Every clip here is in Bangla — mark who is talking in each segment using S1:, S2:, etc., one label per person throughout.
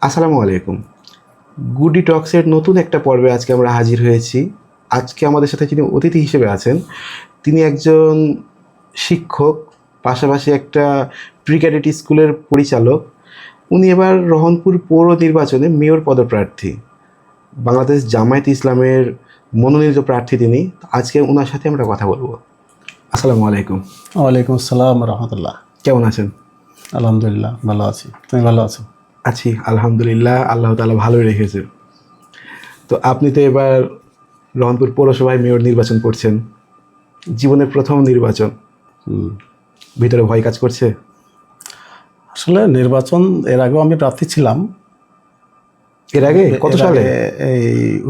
S1: আসসালামু আলাইকুম। গুডি টক্সের নতুন একটা পর্বে আজকে আমরা হাজির হয়েছি। আজকে আমাদের সাথে যিনি অতিথি হিসেবে আছেন, তিনি একজন শিক্ষক, পাশাপাশি একটা প্রি ক্যাডেট স্কুলের পরিচালক। উনি এবার রহনপুর পৌর নির্বাচনে মেয়র পদপ্রার্থী। বাংলাদেশ জামায়াতে ইসলামের মনোনীত প্রার্থী তিনি। আজকে ওনার সাথে আমরা কথা বলবো। আসসালামু আলাইকুম।
S2: ওয়ালাইকুম আসসালাম রহমতুল্লাহ।
S1: কেমন আছেন?
S2: আলহামদুলিল্লাহ ভালো আছি, তুমি ভালো আছো?
S1: আছি আলহামদুলিল্লাহ, আল্লাহ তাআলা ভালোই রেখেছে। তো আপনি তো এবার রহনপুর পৌরসভায় মেয়র নির্বাচন করছেন, জীবনের প্রথম নির্বাচন। ভিতরে ভয় কাজ করছে?
S2: আসলে নির্বাচন এর আগেও আমি প্রার্থী ছিলাম।
S1: এর আগে কত সালে?
S2: এই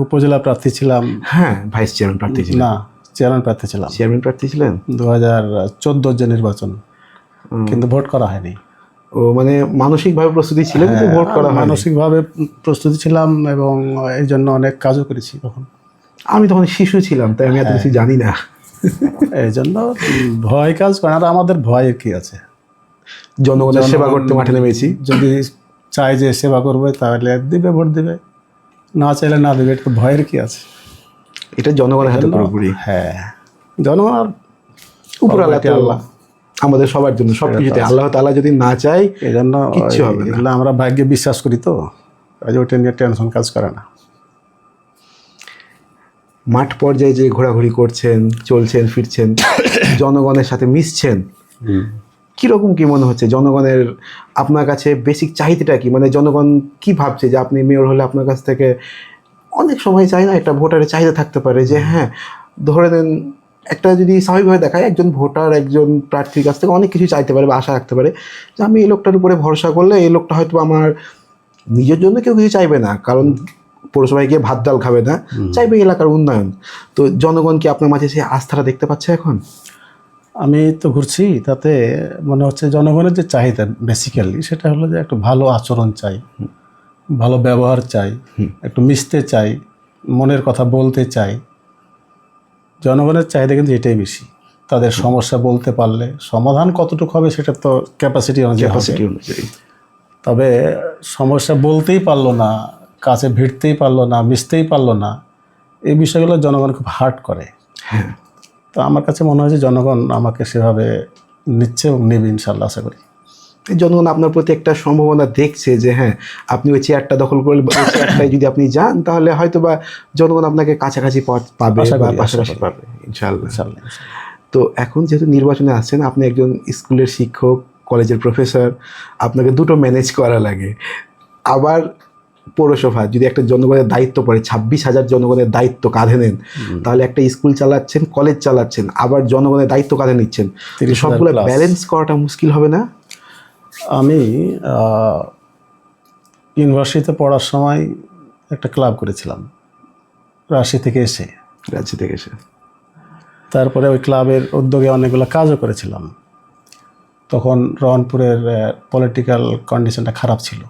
S2: উপজেলা প্রার্থী ছিলাম।
S1: হ্যাঁ, ভাইস চেয়ারম্যান প্রার্থী ছিলেন?
S2: না, চেয়ারম্যান প্রার্থী ছিলাম।
S1: চেয়ারম্যান প্রার্থী ছিলেন
S2: 2014 যে নির্বাচন, কিন্তু ভোট করা হয়নি।
S1: ও মানে মানসিকভাবে প্রস্তুতি ছিলেন, কিন্তু ভোট করা হয়নি।
S2: মানসিকভাবে প্রস্তুতি ছিলাম এবং এই জন্য অনেক কাজও করেছি তখন।
S1: আমি তখন শিশু ছিলাম, তাই আমি এত কিছু জানি না।
S2: এই জন্য ভয় কাজ করে। আর আমাদের ভয়ের কি আছে,
S1: জনগণের সেবা করতে মাঠে নেমেছি।
S2: যদি চাই যে সেবা করবে তাহলে দিবে, ভোট দিবে, না চাইলে না দিবে। একটু ভয়ের কি আছে?
S1: এটা জনগণের হাতে পুরোপুরি।
S2: হ্যাঁ, জনগণ আর
S1: উপরওয়ালা তো
S2: আল্লাহ
S1: আমাদের সবার জন্য সবকিছুতে আল্লাহ তাআলা যদি না চাই
S2: এই জন্য
S1: কিচ্ছু হবে না।
S2: এগুলো আমরা ভাগ্যে বিশ্বাস করি, তো ওইটা নিয়ে টেনশন কাজ করে না।
S1: মাঠ পর্যায়ে যে ঘোরাঘুরি করছেন, চলছেন, ফিরছেন, জনগণের সাথে মিশছেন, কীরকম কি মনে হচ্ছে? জনগণের আপনার কাছে বেসিক চাহিদাটা কি? মানে জনগণ কি ভাবছে যে আপনি মেয়র হলে আপনার কাছ থেকে অনেক সময় চাই না, একটা ভোটারের চাহিদা থাকতে পারে যে হ্যাঁ, ধরে নেন একটা যদি স্বাভাবিকভাবে দেখায়, একজন ভোটার একজন প্রার্থীর কাছ থেকে অনেক কিছু চাইতে পারে বা আশা রাখতে পারে যে আমি এই লোকটার উপরে ভরসা করলে এই লোকটা হয়তো আমার নিজের জন্য কেউ কিছু চাইবে না, কারণ পৌরসভায় গিয়ে ভাত ডাল খাবে না, চাইবে এলাকার উন্নয়ন। তো জনগণ কি আপনার মাঝে সেই আস্থাটা দেখতে পাচ্ছে এখন?
S2: আমি তো ঘুরছি, তাতে মনে হচ্ছে জনগণের যে চাহিদা বেসিক্যালি সেটা হলো যে একটু ভালো আচরণ চাই, ভালো ব্যবহার চাই, একটু মিশতে চাই, মনের কথা বলতে চাই। জনগণের চাহিদা কিন্তু এটাই বেশি। তাদের সমস্যা বলতে পারলে সমাধান কতটুকু হবে সেটা তো ক্যাপাসিটি অনুযায়ী। তবে সমস্যা বলতেই পারলো না, কাছে ভিড়তেই পারলো না, মিশতেই পারলো না, এই বিষয়গুলো জনগণ খুব হার্ট করে।
S1: হ্যাঁ,
S2: তো আমার কাছে মনে হয় যে জনগণ আমাকে সেভাবে নিচ্ছে এবং নেবে ইনশাল্লাহ, আশা করি।
S1: জনগণ আপনার প্রতি একটা সম্ভাবনা দেখছে যে হ্যাঁ, আপনি ওই চেয়ারটা দখল করলে, ওই চেয়ারটায় যদি আপনি যান তাহলে হয়তো বা জনগণ আপনাকে কাছাকাছি পাবে বা পাশাপাশি পাবে ইনশাআল্লাহ। তো এখন যেহেতু নির্বাচনে আসছেন, আপনি একজন স্কুলের শিক্ষক, কলেজের প্রফেসর, আপনাকে দুটো ম্যানেজ করা লাগে। আবার পৌরসভা যদি একটা জনগণের দায়িত্ব পড়ে, 26,000 জনগণের দায়িত্ব কাঁধে নেন, তাহলে একটা স্কুল চালাচ্ছেন, কলেজ চালাচ্ছেন, আবার জনগণের দায়িত্ব কাঁধে নিচ্ছেন, সবগুলো ব্যালেন্স করাটা মুশকিল হবে না?
S2: আমি ইউনিভার্সিটিতে পড়ার সময় একটা ক্লাব করেছিলাম রাজশাহী থেকে এসে। তারপরে ওই ক্লাবের উদ্যোগে অনেকগুলো কাজও করেছিলাম। তখন রহনপুরের পলিটিক্যাল কন্ডিশনটা খারাপ ছিল।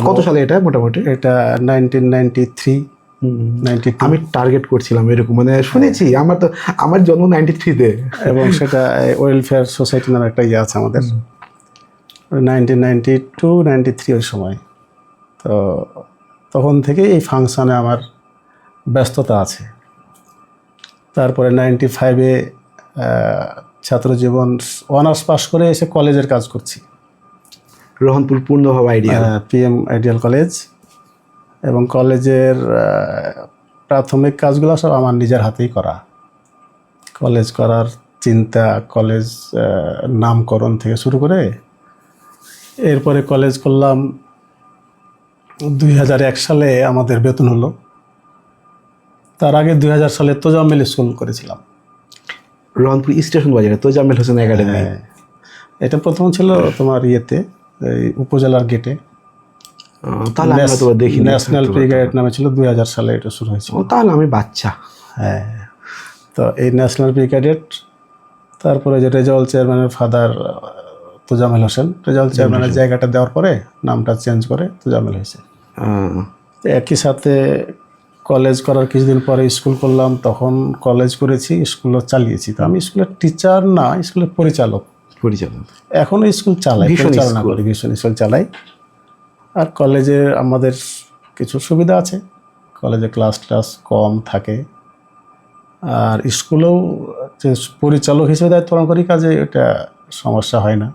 S1: কত সালে এটা? মোটামুটি
S2: এটা 1993, 92।
S1: আমি টার্গেট করছিলাম এরকম, মানে শুনেছি, আমার জন্ম 93-তে,
S2: এবং সেটা ওয়েলফেয়ার সোসাইটি নামে একটা ইয়ে আছে আমাদের। 1992-93 ওই সময়। তো তখন থেকে এই ফাংশনে আমার ব্যস্ততা আছে। তারপরে 95-এ ছাত্রজীবন অনার্স পাস করে এসে কলেজের কাজ করছি,
S1: রহনপুর পূর্ণভাবে আইডিয়াল,
S2: PM আইডিয়াল কলেজ। এবং কলেজের প্রাথমিক কাজগুলো সব আমার নিজের হাতেই করা। কলেজ করার চিন্তা, কলেজ নামকরণ থেকে শুরু করে, এরপরে কলেজ করলাম। 2001 সালে আমাদের বেতন হলো। তার আগে 2000 সালে তোজাম্মেল স্কুল করেছিলাম
S1: রহনপুর স্টেশন বাজারে, তোজাম্মেল হোসেন একাডেমি।
S2: এটা প্রথম ছিল তোমার ইয়েতে, এই উপজেলার গেটে।
S1: তাহলে আমরা তো দেখি
S2: ন্যাশনাল প্রি ক্যাডেট নামে ছিল। 2000 সালে এটা শুরু হয়েছিল।
S1: তাহলে আমি বাচ্চা।
S2: হ্যাঁ, তো এই ন্যাশনাল প্রি ক্যাডেট, তারপরে যে রেজাউল চেয়ারম্যানের ফাদার তোজাম্মেল হোসেন, রেজাউল চেয়ারম্যানের জায়গাটা দেওয়ার পরে নামটা চেঞ্জ করে তোজাম্মেল হয়েছে। একই সাথে কলেজ করার কিছুদিন পরে স্কুল করলাম। তখন কলেজ করেছি, স্কুলও চালিয়েছি। তো আমি স্কুলের টিচার না, স্কুলের পরিচালক। এখনও স্কুল চালাই, পরিচালনা করি, ভীষণ স্কুল চালাই। আর কলেজে আমাদের কিছু সুবিধা আছে, কলেজে ক্লাস কম থাকে, আর স্কুলেও যে পরিচালক হিসেবে দায়িত্ব পালন করি, কাজে এটা সমস্যা হয় না।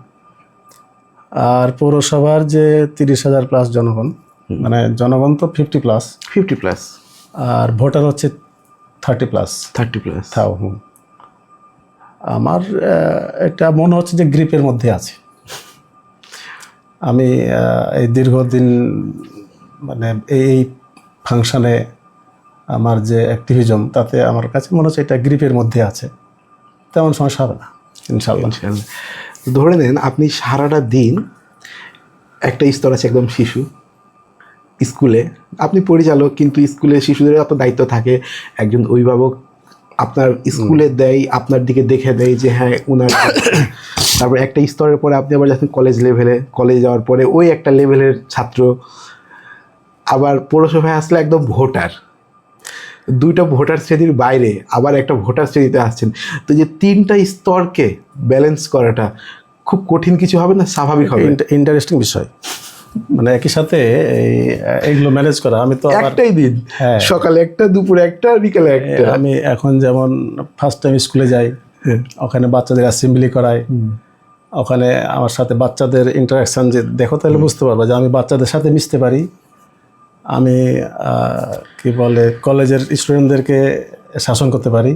S2: আর পৌরসভার যে 30,000 প্লাস জনগণ, মানে জনগণ তো 50+,
S1: 50+,
S2: আর ভোটার হচ্ছে 30+।
S1: 30+।
S2: তাও আমার এটা মনে হচ্ছে যে গ্রিপের মধ্যে আছে। আমি এই দীর্ঘদিন মানে এই ফাংশনে আমার যে অ্যাক্টিভিজম, তাতে আমার কাছে মনে হচ্ছে এটা গ্রিপের মধ্যে আছে, তেমন সমস্যা হবে না ইনশাআল্লাহ।
S1: ধরে নেন আপনি সারাটা দিন, একটা স্তর আছে একদম শিশু স্কুলে, আপনি পরিচালক, কিন্তু স্কুলে শিশুদের এত দায়িত্ব থাকে, একজন অভিভাবক আপনার স্কুলে দেয়, আপনার দিকে দেখে দেয় যে হ্যাঁ ওনার তারপর একটা স্তরের পরে আপনি আবার যাচ্ছেন কলেজ লেভেলে, কলেজে যাওয়ার পরে ওই একটা লেভেলের ছাত্র, আবার পৌরসভায় আসলে একদম ভোটার, দুইটা ভোটার শ্রেণীর বাইরে আবার একটা ভোটার শ্রেণীতে আসছেন। তো যে 3টা স্তরকে ব্যালেন্স করাটা খুব কঠিন কিছু হবে না? স্বাভাবিক হবে?
S2: ইন্টারেস্টিং বিষয়, মানে একই সাথে এইগুলো ম্যানেজ করা। আমি তো
S1: একটাই দিন, সকালে একটা, দুপুরে একটা, বিকেলে একটা।
S2: আমি এখন যেমন ফার্স্ট টাইম স্কুলে যাই, ওখানে বাচ্চাদের অ্যাসেম্বলি করাই, ওখানে আমার সাথে বাচ্চাদের ইন্টারাকশান যে দেখো, তাহলে বুঝতে পারবো যে আমি বাচ্চাদের সাথে মিশতে পারি। আমি কি বলে কলেজের স্টুডেন্টদেরকে শাসন করতে পারি।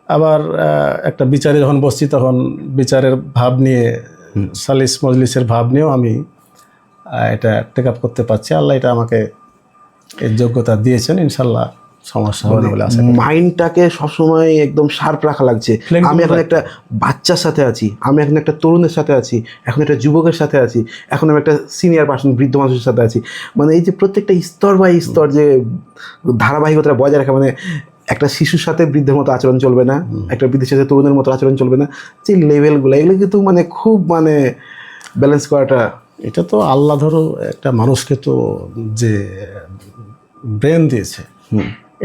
S2: আবার একটা বিচারে যখন বসছি, তখন বিচারের ভাব নিয়ে, সালিস মজলিসের ভাব নিয়েও আমি এটা টেক আপ করতে পারছি। আল্লাহ এটা আমাকে এই যোগ্যতা দিয়েছেন, ইনশাল্লাহ সমস্যা হবে না বলে আশা করি।
S1: মাইন্ডটাকে সবসময় একদম শার্প রাখা লাগছে। আমি এখন একটা বাচ্চার সাথে আছি, আমি এখন একটা তরুণের সাথে আছি, এখন একটা যুবকের সাথে আছি, এখন আমি একটা সিনিয়র পার্সন, বৃদ্ধ মানুষের সাথে আছি। মানে এই যে প্রত্যেকটা স্তর বাই স্তর যে ধারাবাহিকতা বজায় রাখা, মানে একটা শিশুর সাথে বৃদ্ধের মতো আচরণ চলবে না, একটা বৃদ্ধের সাথে তরুণের মতো আচরণ চলবে না, যে লেভেলগুলো, এগুলো কিন্তু মানে খুব মানে ব্যালেন্স করাটা,
S2: এটা তো আল্লাহ ধরো একটা মানুষকে তো যে ব্রেন দিয়েছে,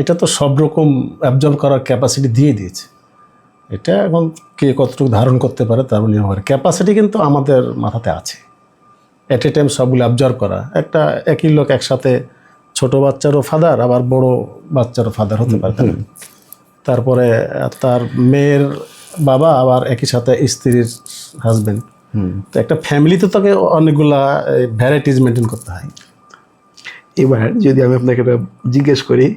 S2: এটা তো সব রকম অ্যাবজর্ব করার ক্যাপাসিটি দিয়ে দিয়েছে। এটা এখন কে কতটুকু ধারণ করতে পারে তার নিয়ম হয়, ক্যাপাসিটি কিন্তু আমাদের মাথাতে আছে। অ্যাট এ টাইম সবগুলো অ্যাবজর্ব করা। একটা একই লোক একসাথে ছোট বাচ্চারও ফাদার, আবার বড় বাচ্চারও ফাদার হতে পারে। তারপরে তার মেয়ের বাবা, আবার একই সাথে স্ত্রীর হাজবেন্ড। তো একটা ফ্যামিলিতে তাকে অনেকগুলা ভ্যারাইটিস মেনটেন করতে হয়।
S1: এবার যদি আমি আপনাকে এটা জিজ্ঞেস করি,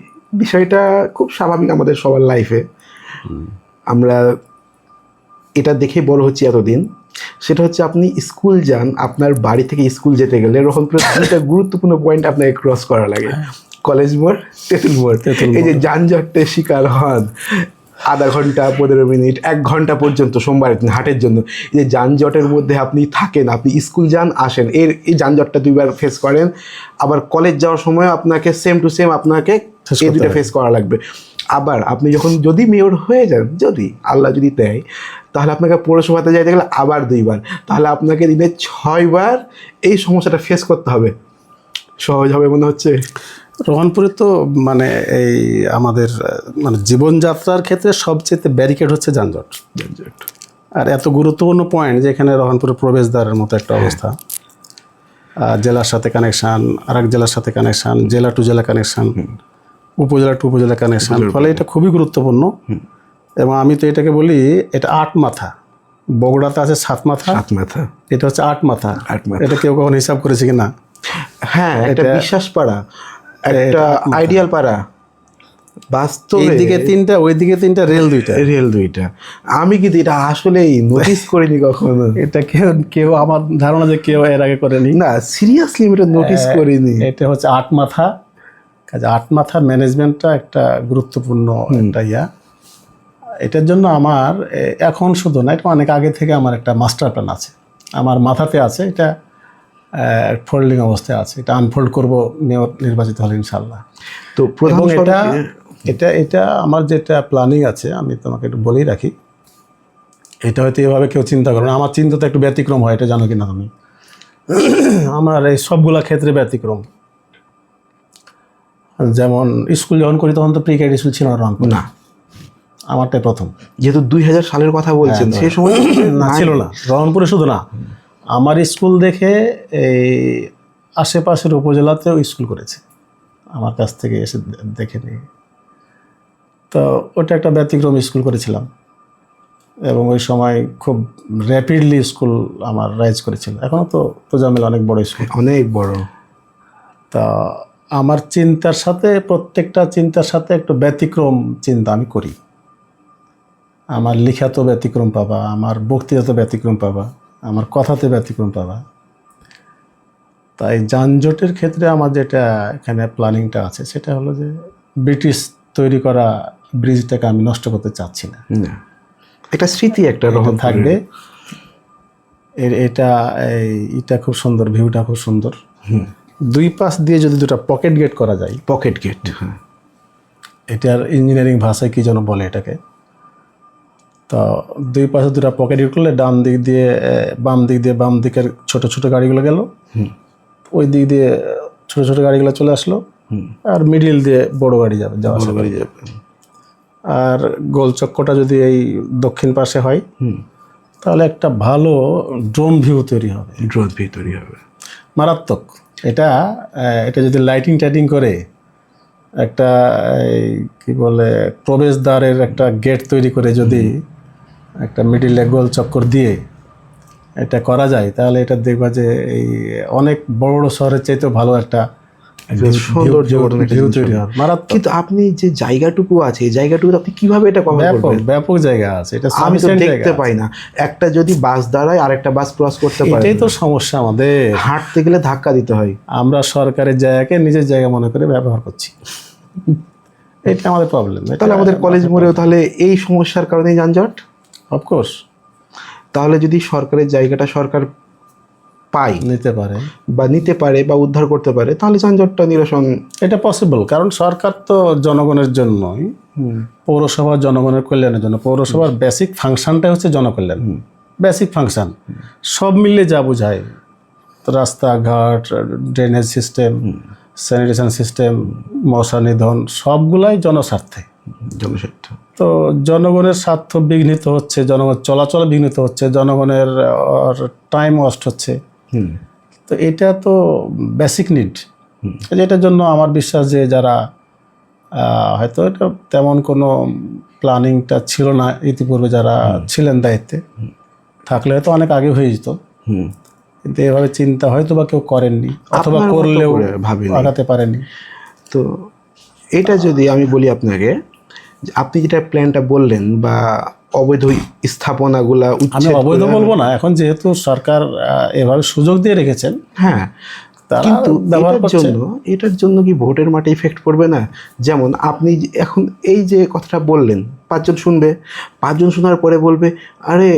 S1: বিষয়টা খুব স্বাভাবিক আমাদের সবার লাইফে, আমরা এটা দেখে বড় হচ্ছি এতদিন, সেটা হচ্ছে আপনি স্কুল যান, আপনার বাড়ি থেকে স্কুল যেতে গেলে রহনপুরের দুটো গুরুত্বপূর্ণ পয়েন্ট আপনাকে ক্রস করা লাগে, কলেজ মোড়, তেঁতুল মোড়। এই যে যানজটের শিকার হন, আধা ঘন্টা, 15 মিনিট, 1 ঘন্টা পর্যন্ত সোমবারের দিন হাটের জন্য, এই যে যানজটের মধ্যে আপনি থাকেন, আপনি স্কুল যান আসেন, এই যানজটটা 2বার ফেস করেন, আবার কলেজ যাওয়ার সময় আপনাকে সেম টু সেম আপনাকে এই দুটো ফেস করা লাগবে। আবার আপনি যখন যদি মেয়র হয়ে যান, যদি আল্লাহ যদি দেয়, তাহলে আপনাকে পৌরসভাতে যাইতে গেলে আবার 2বার, তাহলে আপনাকে দিনে 6বার এই সমস্যাটা ফেস করতে হবে। সহজ হবে মনে হচ্ছে?
S2: রহনপুরে তো মানে এই আমাদের মানে জীবনযাত্রার ক্ষেত্রে সবচেয়ে ব্যারিকেড হচ্ছে যানজট। আর এত গুরুত্বপূর্ণ পয়েন্ট যেখানে রহনপুরের প্রবেশদ্বারের মতো একটা অবস্থা, জেলার সাথে কানেকশান, আরেক জেলার সাথে কানেকশান, জেলা টু জেলা কানেকশান, উপজেলা টু উপজেলা কানেকশান, ফলে এটা খুবই গুরুত্বপূর্ণ। এবং আমি তো এটাকে বলি এটা 8 মাথা। বগুড়াতে আছে 7 মাথা, এটা হচ্ছে 8 মাথা। এটা কেউ কখন হিসাব করেছে কিনা?
S1: হ্যাঁ, এটা বিশ্বাস পাড়া, একটা আইডিয়াল পাড়া, বাস্তবে
S2: এইদিকে 3টা, ওইদিকে 3টা, রেল 2টা।
S1: আমি কিন্তু এটা আসলেই নোটিস করিনি কখনো।
S2: এটা কেউ আমার ধারণা যে কেউ এর আগে করেনি।
S1: না, সিরিয়াসলি আমি এটা নোটিস করিনি।
S2: এটা হচ্ছে 8 মাথা। কাজে 8 মাথার ম্যানেজমেন্টটা একটা গুরুত্বপূর্ণ একটা ইয়া। এটার জন্য আমার এখন শুধু না, এটা অনেক আগে থেকে আমার একটা মাস্টার প্ল্যান আছে, আমার মাথাতে আছে। এটা ফোল্ডিং অবস্থায় আছে, এটা আনফোল্ড করব মেয়র নির্বাচিত হলে ইনশাল্লাহ।
S1: তো প্রধান
S2: এটা আমার যেটা প্ল্যানিং আছে, আমি তোমাকে একটু বলেই রাখি। এটা হয়তো এভাবে কেউ চিন্তা করে না, আমার চিন্তা তো একটু ব্যতিক্রম হয়, এটা জানো কিনা তুমি? আমার এই সবগুলা ক্ষেত্রে ব্যতিক্রম। যেমন স্কুল যখন করি তখন তো প্রি ক্যাডেট স্কুল ছিল না, আমারটাই প্রথম।
S1: যেহেতু 2000 সালের কথা বলছেন, সেই সময়
S2: না ছিল না, রহনপুরে শুধু না, আমার স্কুল দেখে এই আশেপাশের উপজেলাতেও স্কুল করেছে, আমার কাছ থেকে এসে দেখে নিয়ে। তো ওটা একটা ব্যতিক্রম স্কুল করেছিলাম, এবং ওই সময় খুব র্যাপিডলি স্কুল আমার রাইজ করেছিল। এখনও তো তোজামিল অনেক বড় স্কুল,
S1: অনেক বড়।
S2: তা আমার চিন্তার সাথে, প্রত্যেকটা চিন্তার সাথে একটু ব্যতিক্রম চিন্তা আমি করি। আমার লিখাতে ব্যতিক্রম পাবা, আমার বক্তৃতাতে ব্যতিক্রম পাবা, আমার কথাতে ব্যতিক্রম পাবা। তাই যানজটের ক্ষেত্রে আমার যেটা এখানে প্ল্যানিংটা আছে সেটা হলো যে ব্রিটিশ তৈরি করা ব্রিজটাকে আমি নষ্ট করতে চাচ্ছি না।
S1: একটা স্মৃতি, একটা
S2: এটা থাকবে। এটা খুব সুন্দর, ভিউটা খুব সুন্দর। দুই পাশ দিয়ে যদি দুটো পকেট গেট করা যায়,
S1: পকেট গেট, হ্যাঁ,
S2: এটার ইঞ্জিনিয়ারিং ভাষায় কি যেন বলে এটাকে। তো দুই পাশে দুটো পকেট গেট করলে ডান দিক দিয়ে বাম দিকের ছোট ছোট গাড়িগুলো গেল, ওই দিক দিয়ে ছোট ছোট গাড়িগুলো চলে আসলো, আর মিডিল দিয়ে বড় গাড়ি যাবে, আর গোল চক্করটা যদি এই দক্ষিণ পাশে হয় তাহলে একটা ভালো ড্রোন ভিউ তৈরি হবে। মারাত্মক। এটা যদি লাইটিং করে একটা কি বলে প্রবেশদ্বারের একটা গেট তৈরি করে যদি একটা মিডিলে গোল চক্কর দিয়ে এটা করা যায়, তাহলে এটা দেখবা যে এই অনেক বড় বড় শহরের চাইতেও ভালো একটা
S1: সৌন্দর্য
S2: তৈরি হবে। মারাত্মক।
S1: কিন্তু আপনি যে জায়গাটুকু আছে, এই জায়গাটুকু আপনি কিভাবে এটা কভার করবেন?
S2: ব্যাপক জায়গা আছে, এটা
S1: আমি তো দেখতে পাই না। একটা যদি বাস দাঁড়ায় আরেকটা বাস ক্রস করতে পারে,
S2: এটাই তো সমস্যা আমাদের।
S1: হাঁটতে গেলে ধাক্কা দিতে হয়।
S2: আমরা সরকারের জায়গাকে নিজের জায়গা মনে করে ব্যবহার করছি, এটা আমাদের প্রবলেম।
S1: তাহলে আমাদের কলেজ মোড়েও তাহলে এই সমস্যার কারণে যানজট।
S2: অফকোর্স।
S1: তাহলে যদি সরকারের জায়গাটা সরকার নিতে পারে বা উদ্ধার করতে পারে, তাহলে যানজটটা নিরসন
S2: এটা পসিবল। কারণ সরকার তো জনগণের জন্যই, পৌরসভা জনগণের কল্যাণের জন্য। পৌরসভার বেসিক ফাংশনটাই হচ্ছে জনকল্যাণ, বেসিক ফাংশন। সব মিলে যা বোঝায়, রাস্তাঘাট, ড্রেনেজ সিস্টেম, স্যানিটেশন সিস্টেম, মশা নিধন, সবগুলাই জনস্বার্থে। তো জনগণের স্বার্থ বিঘ্নিত হচ্ছে, জনগণ চলাচল বিঘ্নিত হচ্ছে, জনগণের টাইম ওয়েস্ট হচ্ছে। তো এটা তো বেসিক নিড। এটার জন্য আমার বিশ্বাস যে যারা হয়তো এটা তেমন কোনো প্ল্যানিংটা ছিল না ইতিপূর্বে, যারা ছিলেন দায়িত্বে, থাকলে হয়তো অনেক আগে হয়ে যেত, কিন্তু এভাবে চিন্তা হয়তো বা কেউ করেননি, অথবা করলেও আগাতে পারেনি।
S1: তো এটা যদি আমি বলি আপনাকে, আপনি যেটা প্ল্যানটা বললেন বা অবৈধ স্থাপনাগুলা,
S2: আমি অবৈধ বলবো না, এখন যেহেতু সরকার এভাবে সুযোগ দিয়ে রেখেছেন,
S1: হ্যাঁ, কিন্তু এটার জন্য কি ভোটের মাঠে ইফেক্ট পড়বে না? যেমন আপনি এখন এই যে কথাটা বললেন, 5 জন শুনবে, 5 জন শোনার পরে বলবে, আরে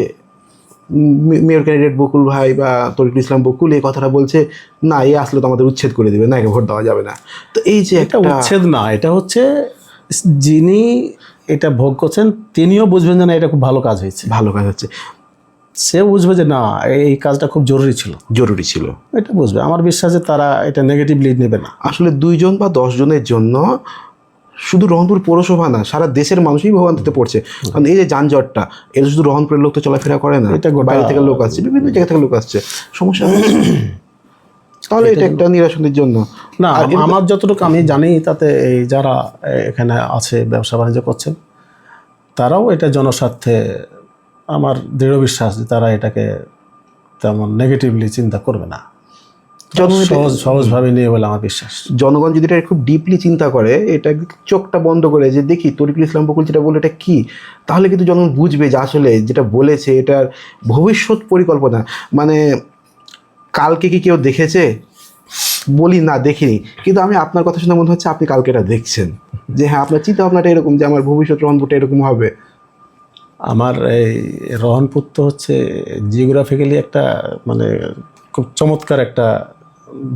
S1: মেয়র ক্যান্ডিডেট বকুল ভাই বা তরিকুল ইসলাম বকুল এই কথাটা বলছে, না এই আসলে তো আমাদের উচ্ছেদ করে দিবে, না একে ভোট দেওয়া যাবে না। তো এই যে
S2: একটা উচ্ছেদ না, এটা হচ্ছে যিনি এটা ভোগ করছেন তিনিও বুঝবেন যে না এটা খুব ভালো কাজ হচ্ছে, সে বুঝবে যে না এই কাজটা খুব জরুরি ছিল, এটা বুঝবে। আমার বিশ্বাস যে তারা এটা নেগেটিভলি নেবে না।
S1: আসলে 2 জন বা 10 জনের জন্য শুধু রহনপুর পৌরসভা না, সারা দেশের মানুষই ভোগান্তিতে পড়ছে। কারণ এই যে যানজটটা, এটা শুধু রহনপুরের লোক তো চলাফেরা করে না, বাইরে থেকে লোক আসছে, বিভিন্ন জায়গা থেকে লোক আসছে, সমস্যা হচ্ছে। তাহলে এটা একটা নিরসনের জন্য
S2: না, আমার যতটুকু আমি জানি তাতে এই যারা এখানে আছে ব্যবসা বাণিজ্য করছেন, তারাও এটা জনস্বার্থে, আমার দৃঢ় বিশ্বাস যে তারা এটাকে তেমন নেগেটিভলি চিন্তা করবে না, সহজভাবে নিয়ে বলে আমার বিশ্বাস।
S1: জনগণ যদি এটা খুব ডিপলি চিন্তা করে, এটা চোখটা বন্ধ করে যে দেখি তরিকুল ইসলাম বকুল যেটা বলে এটা কি, তাহলে কিন্তু জনগণ বুঝবে যে আসলে যেটা বলেছে এটার ভবিষ্যৎ পরিকল্পনা। মানে কালকে কি কেউ দেখেছে? বলি না, দেখিনি, কিন্তু আমি আপনার কথা শুনে মনে হচ্ছে আপনি কালকে এটা দেখছেন, যে হ্যাঁ আপনার চিন্তা ভাবনাটা এরকম যে আমার ভবিষ্যৎ রহনপুরটা এরকম হবে।
S2: আমার এই রহনপুর তো হচ্ছে জিওগ্রাফিক্যালি একটা মানে খুব চমৎকার একটা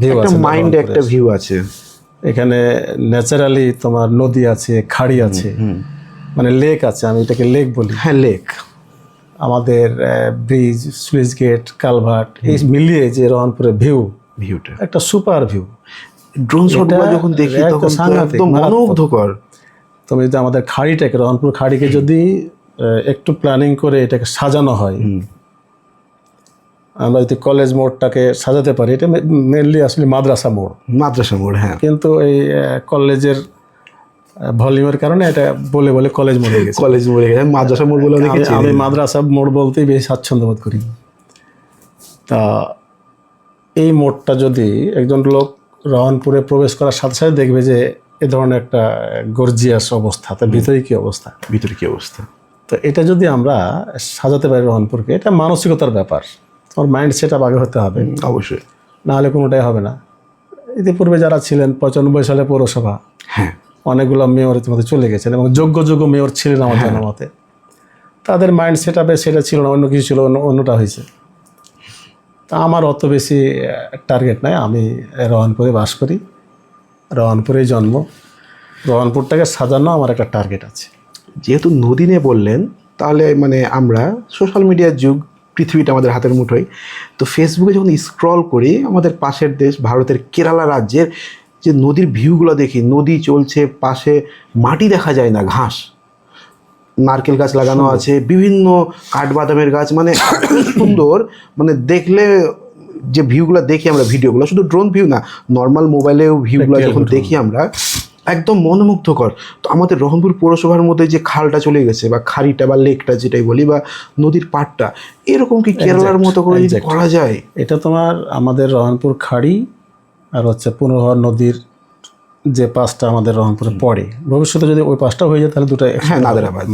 S2: ভিউ আছে,
S1: মাইন্ডে একটা ভিউ আছে।
S2: এখানে ন্যাচারালি তোমার নদী আছে, খাড়ি আছে, মানে লেক আছে, আমি এটাকে লেক বলি।
S1: হ্যাঁ, লেক।
S2: আমাদের ব্রিজ, স্লুইস গেট, কালভার্ট, এই মিলিয়ে যে রহনপুরের ভিউটা একটা সুপার ভিউ।
S1: ড্রোন শটগুলো যখন দেখি তখন একদম মনোমুগ্ধকর।
S2: তুমি যদি আমাদের খাড়িটাকে, রহনপুর খাড়িকে যদি একটু প্ল্যানিং করে এটাকে সাজানো হয়, আমরা যদি কলেজ মোড়টাকে সাজাতে পারি, এটা মেনলি আসলে মাদ্রাসা মোড়,
S1: মাদ্রাসা মোড়, হ্যাঁ।
S2: কিন্তু এই কলেজের ভলিউমের কারণে এটা বলে বলে কলেজ মোড়ে গেছে।
S1: কলেজ মোড়ে গেছে, মাদ্রাসা মোড় বলে অনেকে চেনে।
S2: আমি মাদ্রাসা মোড় বলতেই বেশি স্বাচ্ছন্দ্য বোধ করি। তা এই মোড়টা যদি একজন লোক রহনপুরে প্রবেশ করার সাথে সাথে দেখবে যে এ ধরনের একটা গর্জিয়াস অবস্থা, তার ভিতরে কি অবস্থা,
S1: ভিতরে কি অবস্থা।
S2: তো এটা যদি আমরা সাজাতে পারি রহনপুরকে, এটা মানসিকতার ব্যাপার, তোমার মাইন্ড সেট আপ আগে হতে হবে,
S1: অবশ্যই,
S2: না হলে কোনোটাই হবে না। ইতিপূর্বে যারা ছিলেন 95 সালে পৌরসভা,
S1: হ্যাঁ,
S2: অনেকগুলো মেয়র ইতিমধ্যে চলে গেছেন এবং যোগ্য মেয়র ছিলেন আমার জানামতে। তাদের মাইন্ড সেট আপে সেটা ছিল না, অন্য কিছু ছিল, অন্যটা হয়েছে। তা আমার অত বেশি টার্গেট নাই, আমি রহনপুরে বাস করি, রহনপুরেই জন্ম, রহনপুরটাকে সাজানো আমার একটা টার্গেট আছে।
S1: যেহেতু নদী নিয়ে বললেন, তাহলে মানে আমরা সোশ্যাল মিডিয়ার যুগ, পৃথিবীটা আমাদের হাতের মুঠোয়, তো ফেসবুকে যখন স্ক্রল করি আমাদের পাশের দেশ ভারতের কেরালা রাজ্যের যে নদীর ভিউগুলো দেখি, নদী চলছে, পাশে মাটি দেখা যায় না, ঘাস, নারকেল গাছ লাগানো আছে, বিভিন্ন কাঠবাদামের গাছ, মানে এত সুন্দর, মানে দেখলে যে ভিউগুলো দেখি আমরা, ভিডিওগুলো শুধু ড্রোন ভিউ না, নর্মাল মোবাইলেও ভিউগুলো যখন দেখি আমরা, একদম মনোমুগ্ধকর। তো আমাদের রহনপুর পৌরসভার মধ্যে যে খালটা চলে গেছে, বা খাড়িটা বা লেকটা যেটাই বলি, বা নদীর পাড়টা, এরকম কি কেরালার মতো করে যদি করা যায়?
S2: এটা তোমার আমাদের রহনপুর খাড়ি আর হচ্ছে পুনর্ভর নদীর যে পাশটা আমাদের রহনপুরে পড়ে, ভবিষ্যতে যদি ওই পাশটা হয়ে যায় তাহলে দুটো,
S1: হ্যাঁ, নাদেরাবাদ,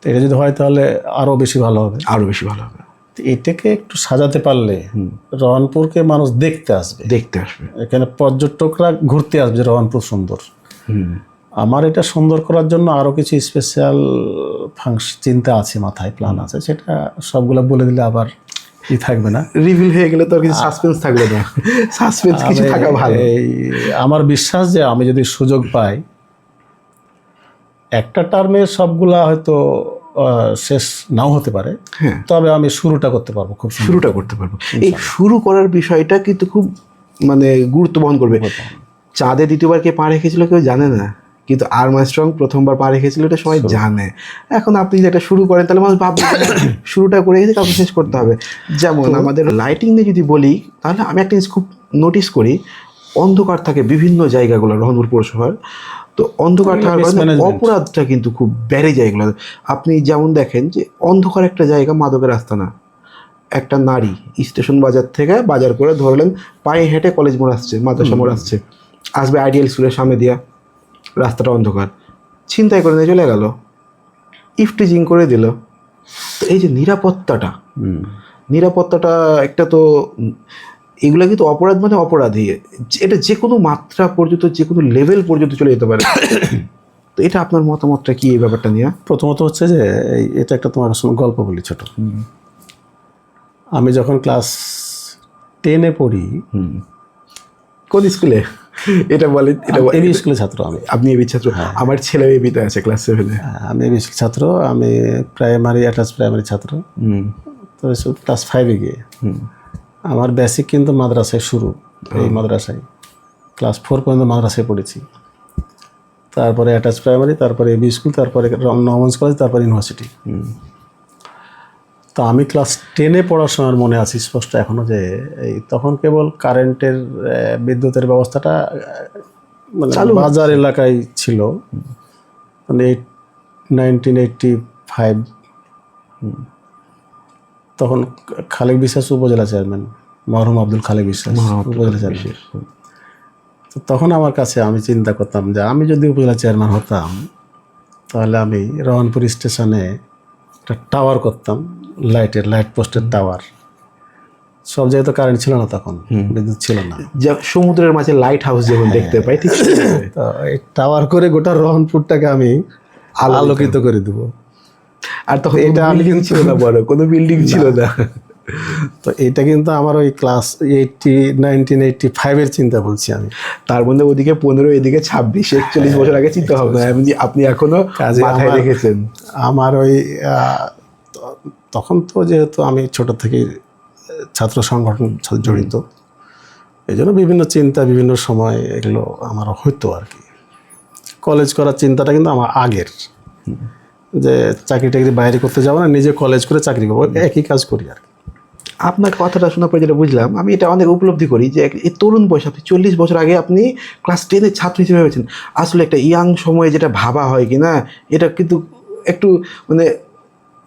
S2: এটা যদি হয় তাহলে আরও বেশি ভালো হবে,
S1: আরও বেশি ভালো হবে।
S2: এটাকে একটু সাজাতে পারলে রহনপুরকে মানুষ দেখতে আসবে, এখানে পর্যটকরা ঘুরতে আসবে যে রহনপুর সুন্দর। আমার এটা সুন্দর করার জন্য আরও কিছু স্পেশাল চিন্তা আছে, মাথায় প্ল্যান আছে, সেটা সবগুলো বলে দিলে আবার থাকবে না,
S1: রিভিল হয়ে গেলে তো আর কিছু সাসপেন্স থাকবে না, সাসপেন্স কিছু থাকা ভালো।
S2: আমার বিশ্বাস যে আমি যদি সুযোগ পাই, একটা টার্মে সবগুলা হয়তো শেষ নাও হতে পারে, তবে আমি শুরুটা করতে পারবো, খুব
S1: শুরুটা করতে পারবো। এই শুরু করার বিষয়টা কিন্তু খুব মানে গুরুত্ব বহন করবে। চাঁদে দ্বিতীয়বার কে পা রেখেছিল কেউ জানে না, কিন্তু আর্মস্ট্রং প্রথমবার পা রেখেছিল এটা সবাই জানে। এখন আপনি যদি এটা শুরু করেন তাহলে মানুষ ভাববে শুরুটা করে গেছে, কাউকে শেষ করতে হবে। যেমন আমাদের লাইটিং নিয়ে যদি বলি, তাহলে আমি একটা জিনিস খুব নোটিস করি, অন্ধকার থাকে বিভিন্ন জায়গাগুলো রহনপুর পৌরসভার, তো অন্ধকার থাকার কারণে অপরাধটা কিন্তু খুব বেড়ে যায় এগুলো। আপনি যেমন দেখেন যে অন্ধকার একটা জায়গা, মাদকের রাস্তা না, একটা নারী স্টেশন বাজার থেকে বাজার করে ধরলেন, পায়ে হেঁটে কলেজ মোড় আসছে, মাদ্রাসা মোড় আসছে, আসবে আইডিয়াল স্কুলের সামনে দিয়া, রাস্তাটা অন্ধকার, ছিনতাই করে নিয়ে চলে গেল, ইফটিজিং করে দিল। তো এই যে নিরাপত্তাটা একটা, তো এগুলো কিন্তু অপরাধ মানে অপরাধী, এটা যে কোনো মাত্রা পর্যন্ত, যে কোনো লেভেল পর্যন্ত চলে যেতে পারে। তো এটা আপনার মতামতটা কি এই ব্যাপারটা নিয়ে?
S2: প্রথমত হচ্ছে যে এটা একটা তোমার গল্প বলি ছোট। আমি যখন ক্লাস 10-এ পড়ি,
S1: কোন স্কুলে এটা বলেন? এটা
S2: এবি স্কুলের ছাত্র আমি।
S1: আপনি এবি ছাত্র? আমার ছেলে এবিতে আছে ক্লাস 7-এ।
S2: আমি এবি ছাত্র, আমি প্রাইমারি অ্যাটাচ প্রাইমারি ছাত্র। তো ক্লাস 5-এ গিয়ে আমার বেসিক কিন্তু মাদ্রাসায় শুরু, এই মাদ্রাসায় ক্লাস 4 পর্যন্ত মাদ্রাসায় পড়েছি, তারপরে অ্যাটাচ প্রাইমারি, তারপরে এবি স্কুল, তারপরে নবগঞ্জ কলেজ, তারপরে ইউনিভার্সিটি। তো আমি ক্লাস 10-এ পড়ার সময় মনে আছে স্পষ্ট এখনও, যে এই তখন কেবল কারেন্টের বিদ্যুতের ব্যবস্থাটা মানে বাজার এলাকায় ছিল, মানে 1985। তখন খালেক বিশ্বাস উপজেলা চেয়ারম্যান, মরহুম আব্দুল খালেক বিশ্বাস উপজেলা চেয়ারম্যান। তো তখন আমার কাছে, আমি চিন্তা করতাম যে আমি যদি উপজেলা চেয়ারম্যান হতাম, তাহলে আমি রহনপুর স্টেশনে একটা টাওয়ার করতাম, লাইট পোস্টের টাওয়ার। সব জায়গায় তো কারেন্ট ছিল না তখন, বিদ্যুৎ ছিল না,
S1: সমুদ্রের মাঝে লাইট হাউস যেমন দেখতে পাই, ঠিক
S2: তো এই টাওয়ার করে গোটা রহনপুরটাকে আমি আলোকিত করে দেবো।
S1: আর তখন এটা বিল্ডিং ছিল না, বড় কোনো বিল্ডিং ছিল না।
S2: তো এটা কিন্তু আমার ওই ক্লাস 1985-এর চিন্তা বলছি আমি।
S1: তার মধ্যে ওদিকে 15, এদিকে 26, 41 বছর আগে চিন্তা ভাবনা আপনি এখনো মাথায় রেখেছেন।
S2: আমার ওই তখন তো যেহেতু আমি ছোট থেকে ছাত্র সংগঠন জড়িত, এই জন্য বিভিন্ন চিন্তা বিভিন্ন সময় এগুলো আমার হইতো আর কি। কলেজ করার চিন্তাটা কিন্তু আমার আগের, যে চাকরি টাকরি বাইরে করতে যাবো না, নিজে কলেজ করে চাকরি করবো, একই কাজ করি আর কি।
S1: আপনার কথাটা শোনার পরে যেটা বুঝলাম, আমি এটা অনেক উপলব্ধি করি যে এই তরুণ বয়স, আপনি 40 বছর আগে আপনি ক্লাস 10-এর ছাত্র হিসেবে ভেবেছেন। আসলে একটা ইয়াং সময়ে যেটা ভাবা হয় কি না, এটা কিন্তু একটু মানে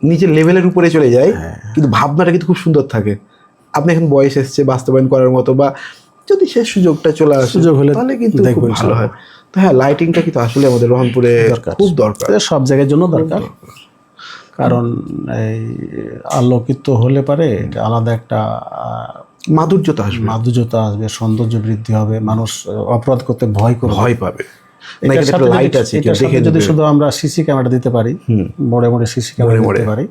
S1: নিজের লেভেলের উপরে চলে যায়, কিন্তু ভাবনাটা কিন্তু খুব সুন্দর থাকে। আপনি এখন বয়স এসছে বাস্তবায়ন করার মতো, বা যদি সে সুযোগটা চলে আসে
S2: সুযোগ হলে
S1: তাহলে কিন্তু খুব
S2: দেখবেন
S1: ভালো হয়। তো হ্যাঁ, লাইটিংটা কিন্তু আসলে আমাদের রহনপুরে খুব দরকার।
S2: এটা সব জায়গার জন্য দরকার, কারণ এই আলোকিত হলে পারে এটা আলাদা একটা
S1: মাধুর্যতা আসবে,
S2: মাধুর্যতা আসবে, সৌন্দর্য বৃদ্ধি হবে, মানুষ অপরাধ করতে ভয় করবে,
S1: ভয় পাবে।
S2: এটার সাথে যদি শুধু আমরা সিসি ক্যামেরা দিতে পারি, বড় বড় সিসি ক্যামেরা দিতে পারি,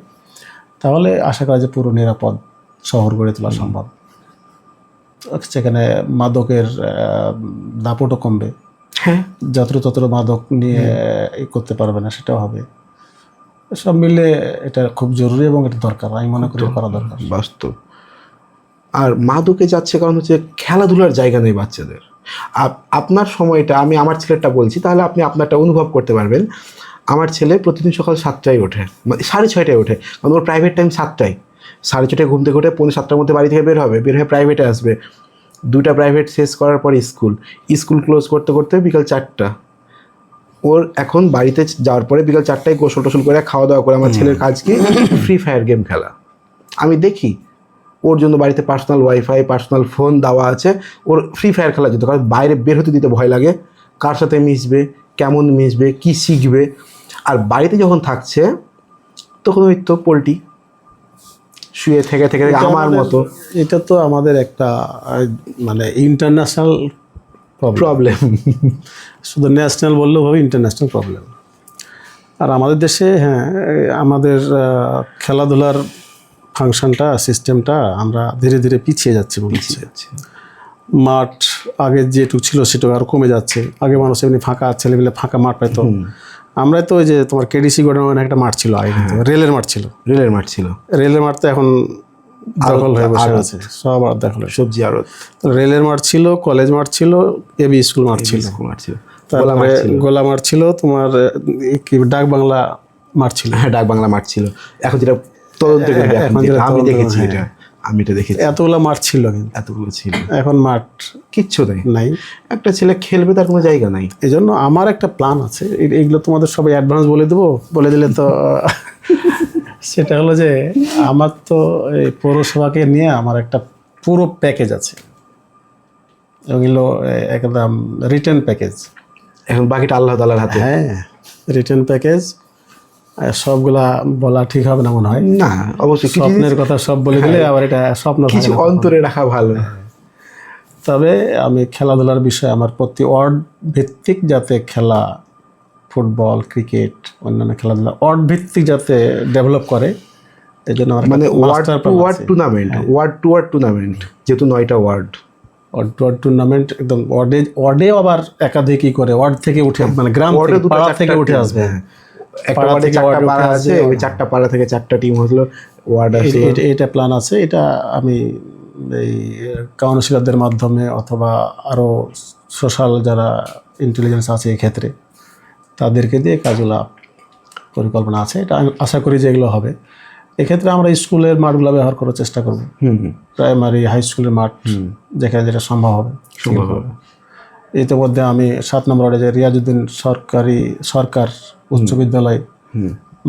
S2: তাহলে আশা করা যায় পুরো নিরাপদ শহর গড়ে তোলা সম্ভব। সেখানে মাদকের দাপটও কমবে,
S1: হ্যাঁ,
S2: যত্র মাদক নিয়ে করতে পারবে না, সেটাও হবে। সব মিলে এটা খুব জরুরি এবং এটা দরকার, আমি মনে করি করা দরকার,
S1: বাস্তব। আর মাদকে যাচ্ছে কারণ হচ্ছে খেলাধুলার জায়গা নেই বাচ্চাদের। আপনার সময়টা, আমি আমার ছেলেটা বলছি, তাহলে আপনি আপনারটা অনুভব করতে পারবেন। আমার ছেলে প্রতিদিন সকাল 7টায় ওঠে, মানে 6:30টায় ওঠে, কারণ ওর প্রাইভেট টাইম 7টায়। 6:30টায় ঘুম থেকে উঠে 6:45টার মধ্যে বাড়ি থেকে বের হবে, বের হয়ে প্রাইভেটে আসবে, 2টা প্রাইভেট শেষ করার পর স্কুল ক্লোজ করতে করতে বিকাল 4টা। ওর এখন বাড়িতে যাওয়ার পরে বিকাল 4টায় গোসল টোসল করে খাওয়া দাওয়া করে আমার ছেলের কাজ কি, ফ্রি ফায়ার গেম খেলা। আমি দেখি ওর জন্য বাড়িতে পার্সোনাল ওয়াইফাই, পার্সোনাল ফোন দেওয়া আছে, ওর ফ্রি ফায়ার খেলার জন্য। কারণ বাইরে বের হতে দিতে ভয় লাগে, কার সাথে মিশবে, কেমন মিশবে, কি শিখবে। আর বাড়িতে যখন থাকছে তখন ওই তো পোল্ট্রি শুয়ে থেকে আমার মতো।
S2: এটা তো আমাদের একটা মানে ইন্টারন্যাশনাল
S1: প্রবলেম,
S2: শুধু ন্যাশনাল বললেও হবে, ইন্টারন্যাশনাল প্রবলেম। আর আমাদের দেশে হ্যাঁ, আমাদের খেলাধুলার ফাংশনটা, সিস্টেমটা আমরা ধীরে ধীরে পিছিয়ে যাচ্ছি মনে হচ্ছে। মাঠ আগে যেটুকু ছিল সেটুকু আরও কমে যাচ্ছে। আগে মানুষ এমনি ফাঁকা ছেলেমেলে ফাঁকা মাঠ পেত। আমরা তো ওই যে তোমার কেডিসি গোডাউনে একটা মাঠ ছিল আগে, কিন্তু রেলের মাঠ ছিল, রেলের মাঠ তো এখন দখল হয়ে বসে আছে, সব আর দখল, সবজি আড়ত। রেলের মাঠ ছিল, কলেজ মাঠ ছিল, এবি স্কুল মাঠ ছিল, তারপরে গোলা মাঠ ছিল, তোমার কি ডাক বাংলা মাঠ ছিল।
S1: হ্যাঁ, ডাক বাংলা মাঠ ছিল। এখন যেটা তদন্ত আমি দেখেছি, আমি এটা দেখেছি,
S2: এতগুলো মাঠ ছিল, কিন্তু
S1: এতগুলো ছিল,
S2: এখন মাঠ
S1: কিচ্ছু নাই। একটা ছেলে খেলবে তার কোনো জায়গা নাই।
S2: এই জন্য আমার একটা প্ল্যান আছে, এইগুলো তোমাদের সবাই অ্যাডভান্স বলে দেবো, বলে দিলে তো সেটা হলো যে আমার তো এই পৌরসভাকে নিয়ে আমার একটা পুরো প্যাকেজ আছে, ওগুলো একদম রিটার্ন প্যাকেজ।
S1: এখন বাকিটা আল্লাহ তাআলার হাতে।
S2: হ্যাঁ, রিটার্ন প্যাকেজ সবগুলা বলা ঠিক হবে না মনে হয়।
S1: না, অবশ্যই
S2: স্বপ্নের কথা সব বলে দিলে আবার এটা স্বপ্ন,
S1: কিছু অন্তরে রাখা ভালো।
S2: তবে আমি খেলাধুলার বিষয়ে আমার প্রতি ওয়ার্ড ভিত্তিক যাতে খেলা, ফুটবল, ক্রিকেট, অন্যান্য খেলাধুলা ওয়ার্ড ভিত্তিক যাতে ডেভেলপ করে, এই জন্য
S1: মানে ওয়ার্ড টু ওয়ার্ড টুর্নামেন্ট, যেহেতু 9টা ওয়ার্ড
S2: টুর্নামেন্ট, একদম ওয়ার্ডে আবার একাধিকই করে, ওয়ার্ড থেকে উঠে, মানে গ্রাম থেকে, পাড়া থেকে উঠে আসবে।
S1: একটা ওয়ার্ডে 4টা পাড়া আছে, ওই 4টা পাড়া থেকে 4টা টিম হলো ওয়ার্ড আছে।
S2: এটা প্ল্যান আছে, এটা আমি এই কাউন্সিলরদের মাধ্যমে অথবা আরও সোশ্যাল যারা ইন্টেলিজেন্স আছে এই ক্ষেত্রে তাদেরকে দিয়ে কাজগুলো পরিকল্পনা আছে। এটা আমি আশা করি যে এগুলো হবে। এক্ষেত্রে আমরা স্কুলের মাঠগুলো ব্যবহার করার চেষ্টা করব, প্রাইমারি হাই স্কুলের মাঠ যেখানে যেটা সম্ভব হবে। ইতিমধ্যে আমি 7 নম্বর ওয়ার্ডে যে রিয়াজউদ্দিন সরকার উচ্চ বিদ্যালয়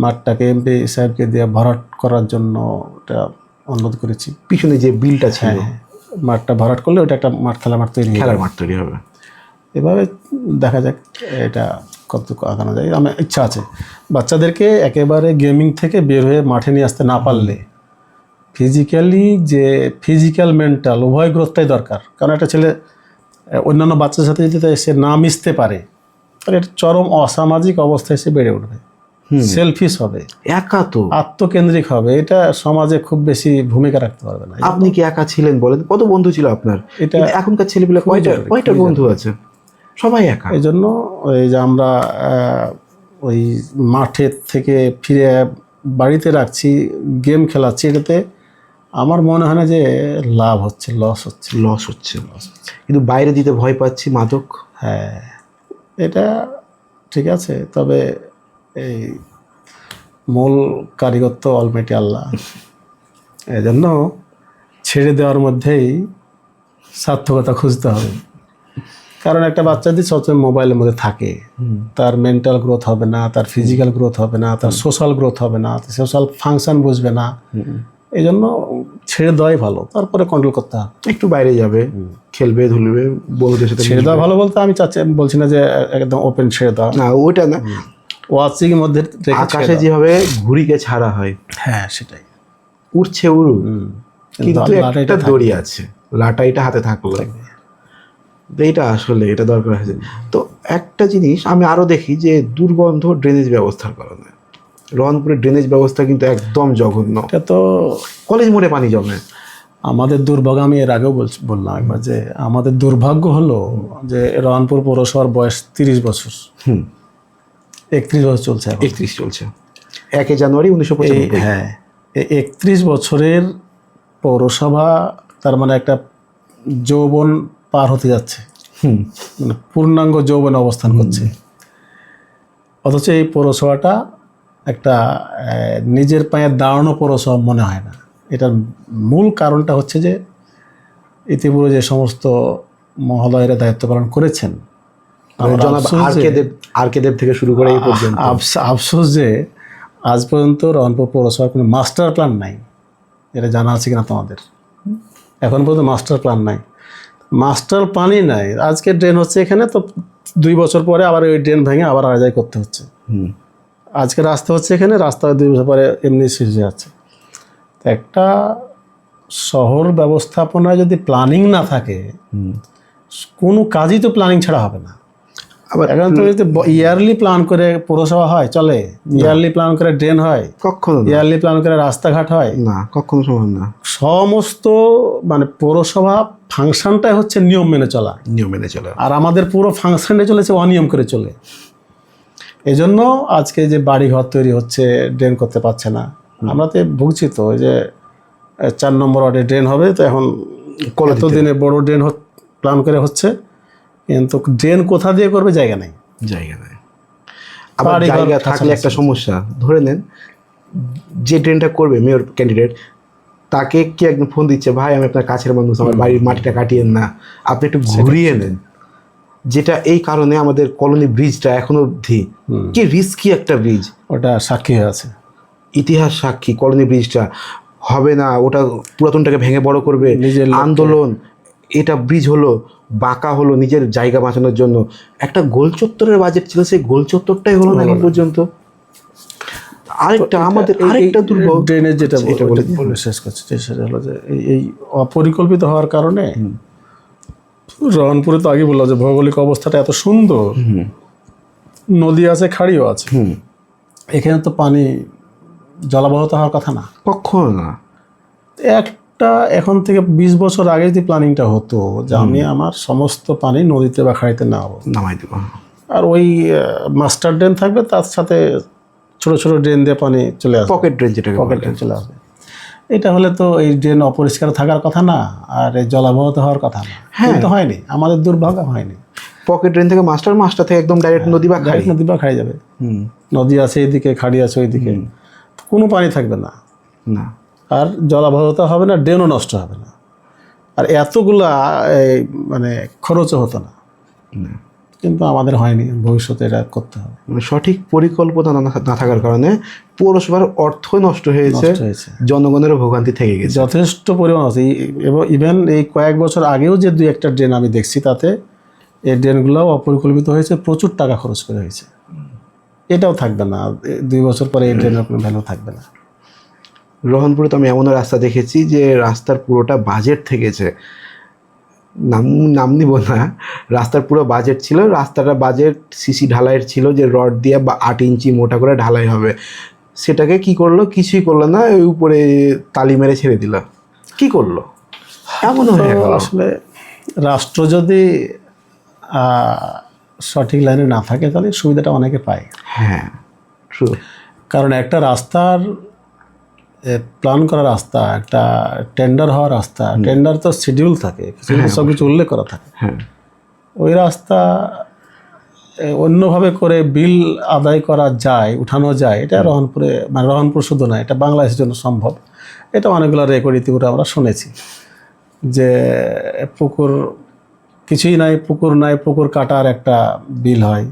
S2: মাঠটাকে এমপি সাহেবকে দিয়ে ভরাট করার জন্য এটা অনুরোধ করেছি।
S1: পিছনে যে বিলটা ছিল,
S2: মাঠটা ভরাট করলে ওটা একটা খেলার মাঠ তৈরি হবে। এভাবে দেখা যাক এটা কতটুকু আগানো যায়। আমার ইচ্ছা আছে বাচ্চাদেরকে একেবারে গেমিং থেকে বের হয়ে মাঠে নিয়ে আসতে না পারলে ফিজিক্যাল মেন্টাল উভয় গ্রোথটাই দরকার। কারণ একটা ছেলে অন্যান্য বাচ্চার সাথে যদি সে না মিশতে পারে তাহলে এটা চরম অসামাজিক অবস্থায় সে বেড়ে উঠবে, সেলফিশ হবে,
S1: একা তো
S2: আত্মকেন্দ্রিক হবে। এটা সমাজে খুব বেশি ভূমিকা রাখতে পারবে না।
S1: আপনি কি একা ছিলেন বলেন? কত বন্ধু ছিল আপনার? এটা এখনকার ছেলেগুলো কয়টা বন্ধু আছে? সবাই একা।
S2: এই জন্য ওই যে আমরা ওই মাঠের থেকে ফিরে বাড়িতে রাখছি, গেম খেলাচ্ছি, এটাতে আমার মনে হয় না যে লাভ হচ্ছে, লস হচ্ছে। কিন্তু বাইরে দিতে ভয় পাচ্ছি মাদক। হ্যাঁ, এটা ঠিক আছে, তবে এই মূল কারিগর তো অলমাইটি আল্লাহ। এই জন্য ছেড়ে দেওয়ার মধ্যেই সার্থকতা খুঁজতে হবে। কারণ একটা বাচ্চা যদি সবসময় মোবাইলের মধ্যে থাকে, তার মেন্টাল গ্রোথ হবে না, তার ফিজিক্যাল গ্রোথ হবে না, তার সোশ্যাল গ্রোথ হবে না, সোশ্যাল ফাংশন বুঝবে না। এই জন্য ছেড়ে দেওয়াই ভালো, তারপরে কন্ট্রোল করতে হবে।
S1: একটু বাইরে যাবে, খেলবে ধুলবে, বন্ধুদের সাথে
S2: ছেড়ে দেওয়া ভালো বলতে আমি বলছি না যে একদম ওপেন ছেড়ে দেওয়া,
S1: না ওইটা না,
S2: ওয়াচিং এর মধ্যে রেখে
S1: আকাশে যেভাবে ঘুড়িকে ছাড়া হয়,
S2: হ্যাঁ সেটাই,
S1: উড়ছে উড়ুক, কিন্তু একটা দড়ি আছে, লাটাইটা হাতে থাকলো। এইটা আসলে এটা দরকার আছে। তো একটা জিনিস আমি আরো দেখি যে দুর্গন্ধ ড্রেনেজ ব্যবস্থার কারণে রহনপুরের ড্রেনেজ ব্যবস্থা কিন্তু একদম জঘন্য।
S2: এটা তো
S1: কলেজ মোড়ে পানি জমে।
S2: আমাদের দুর্ভাগ্য, আমি এর আগেও বললাম একবার যে আমাদের দুর্ভাগ্য হলো যে রহনপুর পৌরসভার বয়স 30 বছর, 31 বছর চলছে এখন।
S1: 31 চলছে, 1 জানুয়ারি 1995।
S2: হ্যাঁ, 31 বছরের পৌরসভা, তার মানে একটা যৌবন পার হতে যাচ্ছে, মানে পূর্ণাঙ্গ যৌবনে অবস্থান করছে। অথচ এই পৌরসভাটা একটা নিজের পায়ে দাঁড়ানো পৌরসভা মনে হয় না। এটার মূল কারণটা হচ্ছে যে ইতিপূর্বে যে সমস্ত মহোদয়েরা দায়িত্ব পালন করেছেন,
S1: আর কে দেব থেকে শুরু করে এই পর্যন্ত,
S2: আফসোস যে আজ পর্যন্ত রহনপুর পৌরসভার কোনো মাস্টার প্ল্যান নাই। এটা জানা আছে কিনা তোমাদের? এখন পর্যন্ত মাস্টার প্ল্যান নাই, মাস্টার প্ল্যানই নাই। আজকে ড্রেন হচ্ছে এখানে, তো 2 বছর পরে আবার ওই ড্রেন ভেঙে আবার আড়াই করতে হচ্ছে। আজকে রাস্তা হচ্ছে এখানে, রাস্তা 2 বছর পরে এমনি শেষ হয়ে যাচ্ছে। একটা শহর ব্যবস্থাপনায় যদি প্ল্যানিং না থাকে, কোনো কাজই তো প্ল্যানিং ছাড়া হবে না। আবার এখন তো ইয়ারলি প্ল্যান করে পৌরসভা হয়, চলে? ইয়ারলি প্ল্যান করে ড্রেন হয়?
S1: কখনো।
S2: ইয়ারলি প্ল্যান করে রাস্তাঘাট হয়
S1: না, কখনো সম্ভব না।
S2: সমস্ত মানে পৌরসভা ফাংশনটাই হচ্ছে নিয়ম মেনে চলা,
S1: নিয়ম মেনে চলা। আর
S2: আমাদের পুরো ফাংশনটাই চলেছে অনিয়ম করে চলে। এই জন্য আজকে যে বাড়িঘর তৈরি হচ্ছে, ড্রেন করতে পারছে না। আমরা তো ভুগছি তো, ওই যে 4 নম্বর ওয়ার্ডে ড্রেন হবে, তো এখন কতদিনে বড় ড্রেন প্ল্যান করে হচ্ছে, কিন্তু ড্রেন কোথা দিয়ে করবে জায়গা নেই।
S1: আবার জায়গা থাকলে একটা সমস্যা, ধরে নেন যে ড্রেনটা করবে মেয়র ক্যান্ডিডেট, তাকে কি একদম ফোন দিচ্ছে, ভাই আমি আপনার কাছের মানুষ, আমার বাড়ির মাটিটা কাটিয়েন না, আপনি একটু ঘুরিয়ে নেন। যেটা এই কারণে আমাদের কলোনি ব্রিজটা এখনো অবধি কি রিস্কি একটা ব্রিজ,
S2: ওটা সাক্ষী হয়ে আছে,
S1: ইতিহাস সাক্ষী। কলোনি ব্রিজটা হবে না, ওটা পুরাতনটাকে ভেঙে বড় করবে, আন্দোলন। এটা ব্রিজ হলো, বাঁকা হলো নিজের জায়গা বাঁচানোর জন্য। একটা গোল চত্বরের বাজেট ছিল, সেই গোল চত্বরটাই হলো না এখন পর্যন্ত। আরেকটা আমাদের আরেকটা দুর্ভোগ
S2: ড্রেনেজ, যেটা বলে শেষ করছে, সেটা হলো যে এই অপরিকল্পিত হওয়ার কারণে রহনপুরে তো আগে বললাম যে ভৌগোলিক অবস্থাটা এত সুন্দর, নদী আছে, খাড়িও আছে, এখানে তো পানি জলাবহত হওয়ার কথা না,
S1: কখনো না।
S2: একটা এখন থেকে 20 বছর আগে যদি প্ল্যানিংটা হতো যে আমি আমার সমস্ত পানি নদীতে বা খাড়িতে
S1: নামাই দেবো,
S2: আর ওই মাস্টার ড্রেন থাকবে, তার সাথে ছোট ছোট ড্রেন দিয়ে পানি চলে আসবে,
S1: পকেট ড্রেন, যেটা
S2: পকেট ড্রেন চলে আসবে। এটা হলে তো এই ড্রেন অপরিষ্কার থাকার কথা না, আর এই জলাবহত হওয়ার কথা না। কিন্তু হয়নি, আমাদের দুর্ভাগ্য হয়নি।
S1: পকেট ড্রেন থেকে মাস্টার থেকে একদম ডাইরেক্ট নদী বা
S2: খাড়ি যাবে। নদী আছে এইদিকে, খাড়ি আছে ওইদিকে, কোনো পানি থাকবে না, আর জলাবহত হবে না, ড্রেনও নষ্ট হবে না, আর এতগুলা মানে খরচও হতো না। কিন্তু আমাদের হয়নি, ভবিষ্যতে এটা করতে হবে।
S1: মানে সঠিক পরিকল্পনা না থাকার কারণে পৌরসভার অর্থ নষ্ট হয়েছে, জনগণেরও ভোগান্তি থেকে গেছে
S2: যথেষ্ট পরিমাণ আছে। এবং ইভেন এই কয়েক বছর আগেও যে 2-1টা ড্রেন আমি দেখছি, তাতে এই ড্রেনগুলোও অপরিকল্পিত হয়েছে, প্রচুর টাকা খরচ করে হয়েছে। এটাও থাকবে না, 2 বছর পরে এই ড্রেনের কোনো ভ্যালু থাকবে না।
S1: রহনপুরে তো আমি এমন রাস্তা দেখেছি যে রাস্তার পুরোটা বাজেট থেকেছে, নাম নিব না, রাস্তার পুরো বাজেট ছিল, রাস্তাটা বাজেট সিসি ঢালাইয়ের ছিল, যে রড দিয়ে বা 8 ইঞ্চি মোটা করে ঢালাই হবে। সেটাকে কি করলো, কিছুই করলো না, ওই উপরে তালি মেরে ছেড়ে দিল। কি করলো এমন হয়ে গেল।
S2: আসলে রাষ্ট্র যদি সঠিক লাইনে না থাকে, তাহলে সুবিধাটা অনেকে পায়।
S1: হ্যাঁ,
S2: কারণ একটা রাস্তার প্ল্যান করা রাস্তা, একটা টেন্ডার হওয়া রাস্তা, টেন্ডার তো শিডিউল থাকে, সব কিছু উল্লেখ করা থাকে। ওই রাস্তা অন্যভাবে করে বিল আদায় করা যায়, উঠানো যায়, এটা রহনপুরে, মানে রহনপুর শুধু না, এটা বাংলাদেশের জন্য সম্ভব। এটা অনেকগুলো রেকর্ড ইতিপূর্বে আমরা শুনেছি। যে পুকুর কিছুই নাই, পুকুর কাটার একটা বিল হয়,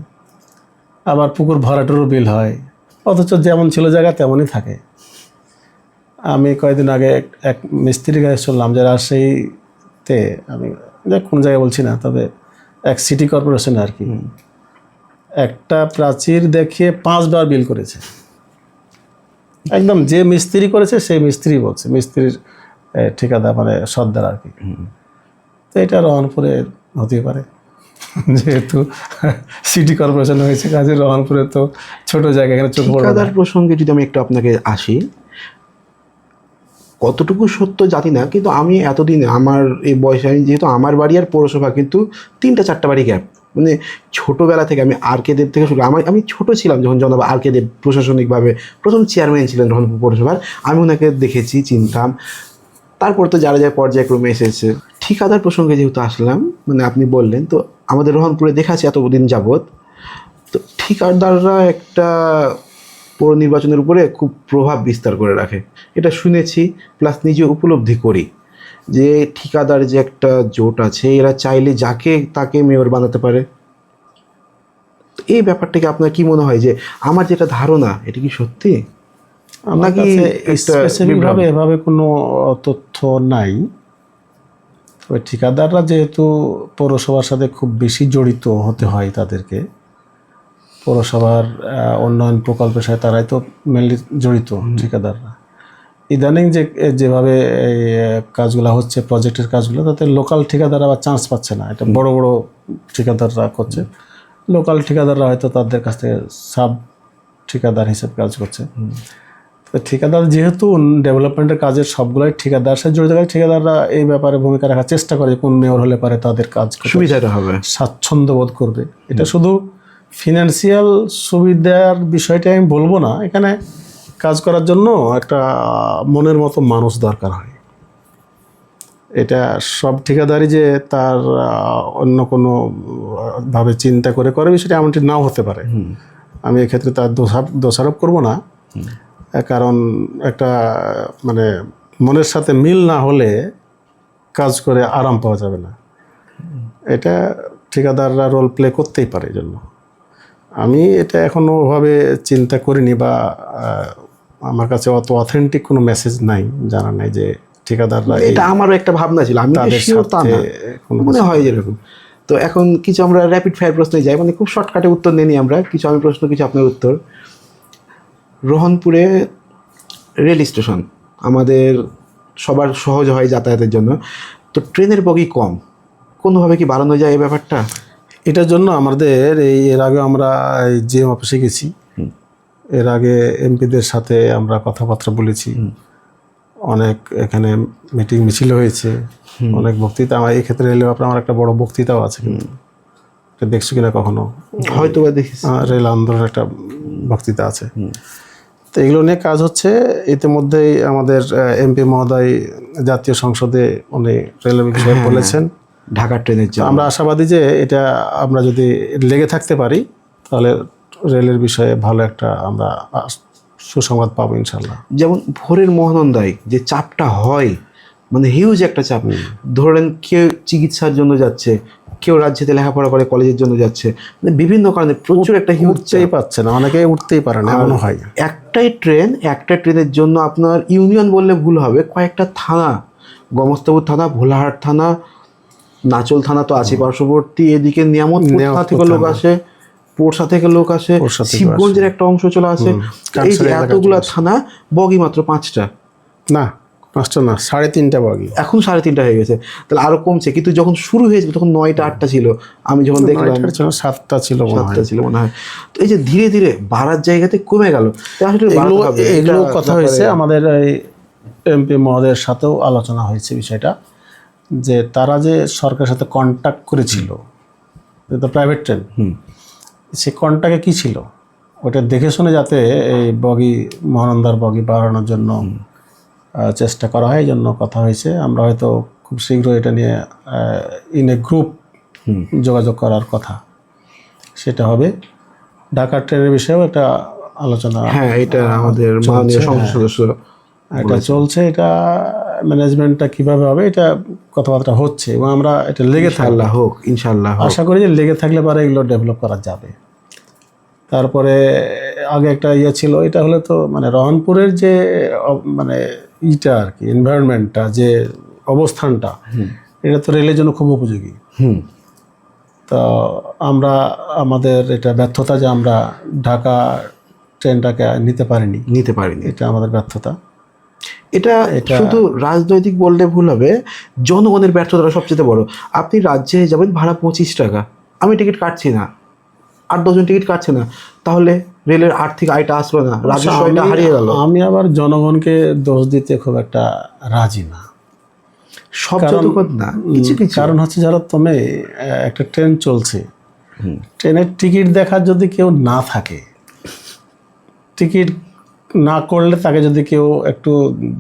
S2: আবার পুকুর ভরাটেরও বিল হয়, অথচ যেমন ছিল জায়গা তেমনই থাকে। আমি কয়েকদিন আগে এক মিস্ত্রির কাছে শুনলাম যে রাজশাহীতে, আমি কোন জায়গায় বলছি না, তবে এক সিটি কর্পোরেশন আর কি, একটা প্রাচীর দেখিয়ে 5 বার বিল করেছে। একদম যে মিস্ত্রি করেছে সেই মিস্ত্রি বলছে, মিস্ত্রির ঠিকাদার মানে সর্দার আর কি। তো এটা রহনপুরে হতেই পারে, যেহেতু সিটি কর্পোরেশন হয়েছে, কাজে রহনপুরে তো ছোট জায়গা, এখানে চোখ পড়বে না।
S1: ঠিকাদার প্রসঙ্গে যদি আমি একটু আপনাকে আসি, কতটুকু সত্য জানি না, কিন্তু আমি এতদিন আমার এই বয়সে, আমি যেহেতু আমার বাড়ি আর পৌরসভা কিন্তু 3-4টা বাড়ি গ্যাপ, মানে ছোটোবেলা থেকে আমি আর কে দেব থেকে শুরু, আমি ছোট ছিলাম যখন জনাব আর কে দেব প্রশাসনিকভাবে প্রথম চেয়ারম্যান ছিলেন রহনপুর পৌরসভার, আমি ওনাকে দেখেছি, চিনতাম। তারপর তো যারা যায় পর্যায়ক্রমে এসেছে। ঠিকাদার প্রসঙ্গে যেহেতু আসলাম, মানে আপনি বললেন, তো আমাদের রহনপুরে দেখাচ্ছি এতদিন যাবৎ, তো ঠিকাদাররা একটা পৌর নির্বাচনের উপরে খুব প্রভাব বিস্তার করে রাখে, এটা শুনেছি, প্লাস নিজে উপলব্ধি করি যে ঠিকাদার যে একটা জোট আছে, এরা চাইলে যাকে তাকে মেয়র বানাতে পারে। তো এই ব্যাপারটাকে আপনার কি মনে হয়, যে আমার যেটা ধারণা এটা কি সত্যি
S2: আমার
S1: নাকি
S2: কাছে
S1: একটা
S2: স্পেসিফিকভাবে এভাবে কোনো তথ্য নাই। তবে ঠিকাদাররা যেহেতু পৌরসভার সাথে খুব বেশি জড়িত হতে হয় তাদেরকে, পৌরসভার উন্নয়ন প্রকল্পের সাথে তারাই তো মেনলি জড়িত ঠিকাদাররা। ইদানিং যেভাবে এই কাজগুলো হচ্ছে, প্রজেক্টের কাজগুলো, তাতে লোকাল ঠিকাদাররা আবার চান্স পাচ্ছে না, এটা বড় বড় ঠিকাদাররা করছে। লোকাল ঠিকাদাররা হয়তো তাদের কাছ থেকে সাব ঠিকাদার হিসেবে কাজ করছে। তো ঠিকাদার যেহেতু ডেভেলপমেন্টের কাজের সবগুলোই ঠিকাদার সাথে জড়িত থাকে, ঠিকাদাররা এই ব্যাপারে ভূমিকা রাখার চেষ্টা করে, কোন মেয়র হলে পারে তাদের কাজ
S1: সুবিধাটা হবে,
S2: স্বাচ্ছন্দ্য বোধ করবে। এটা শুধু ফিনান্সিয়াল সুবিধার বিষয়টা আমি বলবো না, এখানে কাজ করার জন্য একটা মনের মতো মানুষ দরকার হয়। এটা সব ঠিকাদারই যে তার অন্য কোনো ভাবে চিন্তা করে বিষয়টা এমনটি নাও হতে পারে। আমি এক্ষেত্রে তার দোষারোপ করব না, কারণ একটা মানে মনের সাথে মিল না হলে কাজ করে আরাম পাওয়া যাবে না। এটা ঠিকাদাররা রোল প্লে করতেই পারে। এই জন্য আমি এটা এখনও ওভাবে চিন্তা করিনি, বা আমার কাছে অত অথেন্টিক কোনো মেসেজ নাই, জানা নাই যে ঠিকাদাররা।
S1: এটা আমারও একটা ভাবনা ছিল, আমি শিওর তা না, মনে হয় যেরকম। তো এখন কিছু আমরা র্যাপিড ফায়ার প্রশ্নে যাই, মানে খুব শর্টকাটে উত্তর নিয়ে নিই আমরা, কিছু আমি প্রশ্ন, কিছু আপনার উত্তর। রহনপুরে রেল স্টেশন আমাদের সবার সহজ হয় যাতায়াতের জন্য, তো ট্রেনের বগি কম, কোনোভাবে কি বাড়ানো যায় এই ব্যাপারটা?
S2: এটার জন্য আমাদের এর আগে আমরা জিএম অফিসে গেছি, এর আগে এমপিদের সাথে আমরা কথাবার্তা বলেছি, অনেক এখানে মিটিং মিছিল হয়েছে, অনেক বক্তৃতা। আমার এই ক্ষেত্রে রেলের ব্যাপারে আমার একটা বড় বক্তৃতাও আছে, কিন্তু দেখছো কিনা কখনো,
S1: হয়তো বা দেখেছি,
S2: রেল আন্দোলনের একটা বক্তৃতা আছে। তো এগুলো নিয়ে কাজ হচ্ছে। ইতিমধ্যেই আমাদের এমপি মহোদয় জাতীয় সংসদে উনি রেলের বিষয়ে বলেছেন
S1: ঢাকা ট্রেনের জন্য।
S2: আমরা আশাবাদী যে এটা আমরা যদি লেগে থাকতে পারি, তাহলে রেলের বিষয়ে ভালো একটা আমরা সুসংবাদ পাবো ইনশাল্লাহ।
S1: যেমন ভোরের মহানন্দায় যে চাপটা হয়, মানে হিউজ একটা চাপ। ধরেন কেউ চিকিৎসার জন্য যাচ্ছে, কেউ রাজ্যেতে লেখাপড়া করে কলেজের জন্য যাচ্ছে, মানে বিভিন্ন কারণে প্রচুর একটা হিউজ
S2: উঠতেই পারছে না, অনেকে উঠতেই পারে না, এমনও হয়।
S1: একটা ট্রেনের জন্য আপনার ইউনিয়ন বললে ভুল হবে, কয়েকটা থানা, গমস্তাপুর থানা, ভোলাহাট থানা, নাচল থানা তো আছে পার্শ্ববর্তী, এদিকে নিয়ামতপুর থানা থেকে লোক আসে, পোরশা থেকে লোক আসে, শিবগঞ্জের একটা অংশ চলে আসে। এই যে এতগুলা থানা, বগি মাত্র 5টা,
S2: না 5টা না, 3.5টা বগি,
S1: এখন 3.5টা হয়ে গেছে, তাহলে আরো কমছে। কিন্তু যখন শুরু হয়েছিল তখন 9টা 8টা ছিল, আমি যখন দেখলাম
S2: 7টা ছিল
S1: মনে হয়। তো এই যে ধীরে ধীরে বাড়ার জায়গাতে কমে গেল,
S2: এগুলো কথা হয়েছে আমাদের এই এমপি মহোদয়ের সাথেও আলোচনা হয়েছে বিষয়টা, যে তারা যে সরকারের সাথে কন্ট্যাক্ট করেছিল, যেটা প্রাইভেট ট্রেন, সে কন্ট্যাক্টে কী ছিল ওটা দেখে শুনে যাতে এই বগি, মহানন্দার বগি বাড়ানোর জন্য চেষ্টা করা হয়, এই জন্য কথা হয়েছে। আমরা হয়তো খুব শীঘ্রই এটা নিয়ে ইন এ গ্রুপ যোগাযোগ করার কথা, সেটা হবে। ঢাকা ট্রেনের বিষয়েও একটা আলোচনা,
S1: হ্যাঁ এটা আমাদের মাননীয় সংসদ সদস্য
S2: এটা চলছে। এটা ম্যানেজমেন্টটা কীভাবে হবে, এটা কথাবার্তা হচ্ছে এবং আমরা এটা লেগে থাকবো,
S1: আল্লাহ হোক, ইনশাআল্লাহ হোক।
S2: আশা করি যে লেগে থাকলে পরে এগুলো ডেভেলপ করা যাবে। তারপরে আগে একটা ইয়ে ছিল, এটা হলে তো মানে রহনপুরের যে মানে ইটা আর কি, এনভায়রনমেন্টটা, যে অবস্থানটা, এটা তো রেলের জন্য খুব উপযোগী। তো আমরা আমাদের এটা ব্যর্থতা যে আমরা ঢাকা ট্রেনটাকে নিতে পারিনি, এটা আমাদের ব্যর্থতা।
S1: এটা শুধু রাজনৈতিক বললে ভুল হবে, জনগণের ব্যর্থতাটা সবচেয়ে বড়। আপনি রাজ্যে যাবেন, ভাড়া 25 টাকা, আমি টিকিট কাটছি না, 8-10 জন টিকিট কাটছে না, তাহলে রেলের আর্থিক আয়টা আসলো না, রাজস্ব আয়টা হারিয়ে গেল।
S2: আমি আবার জনগণকে দোষ দিতে খুব একটা রাজি না,
S1: সব যতক্ষণ না, কিছু কিছু
S2: কারণ হচ্ছে যারা তুমি একটা ট্রেন চলছে, ট্রেনের টিকিট দেখার যদি কেউ না থাকে, টিকিট না করলে তাকে যদি কেউ একটু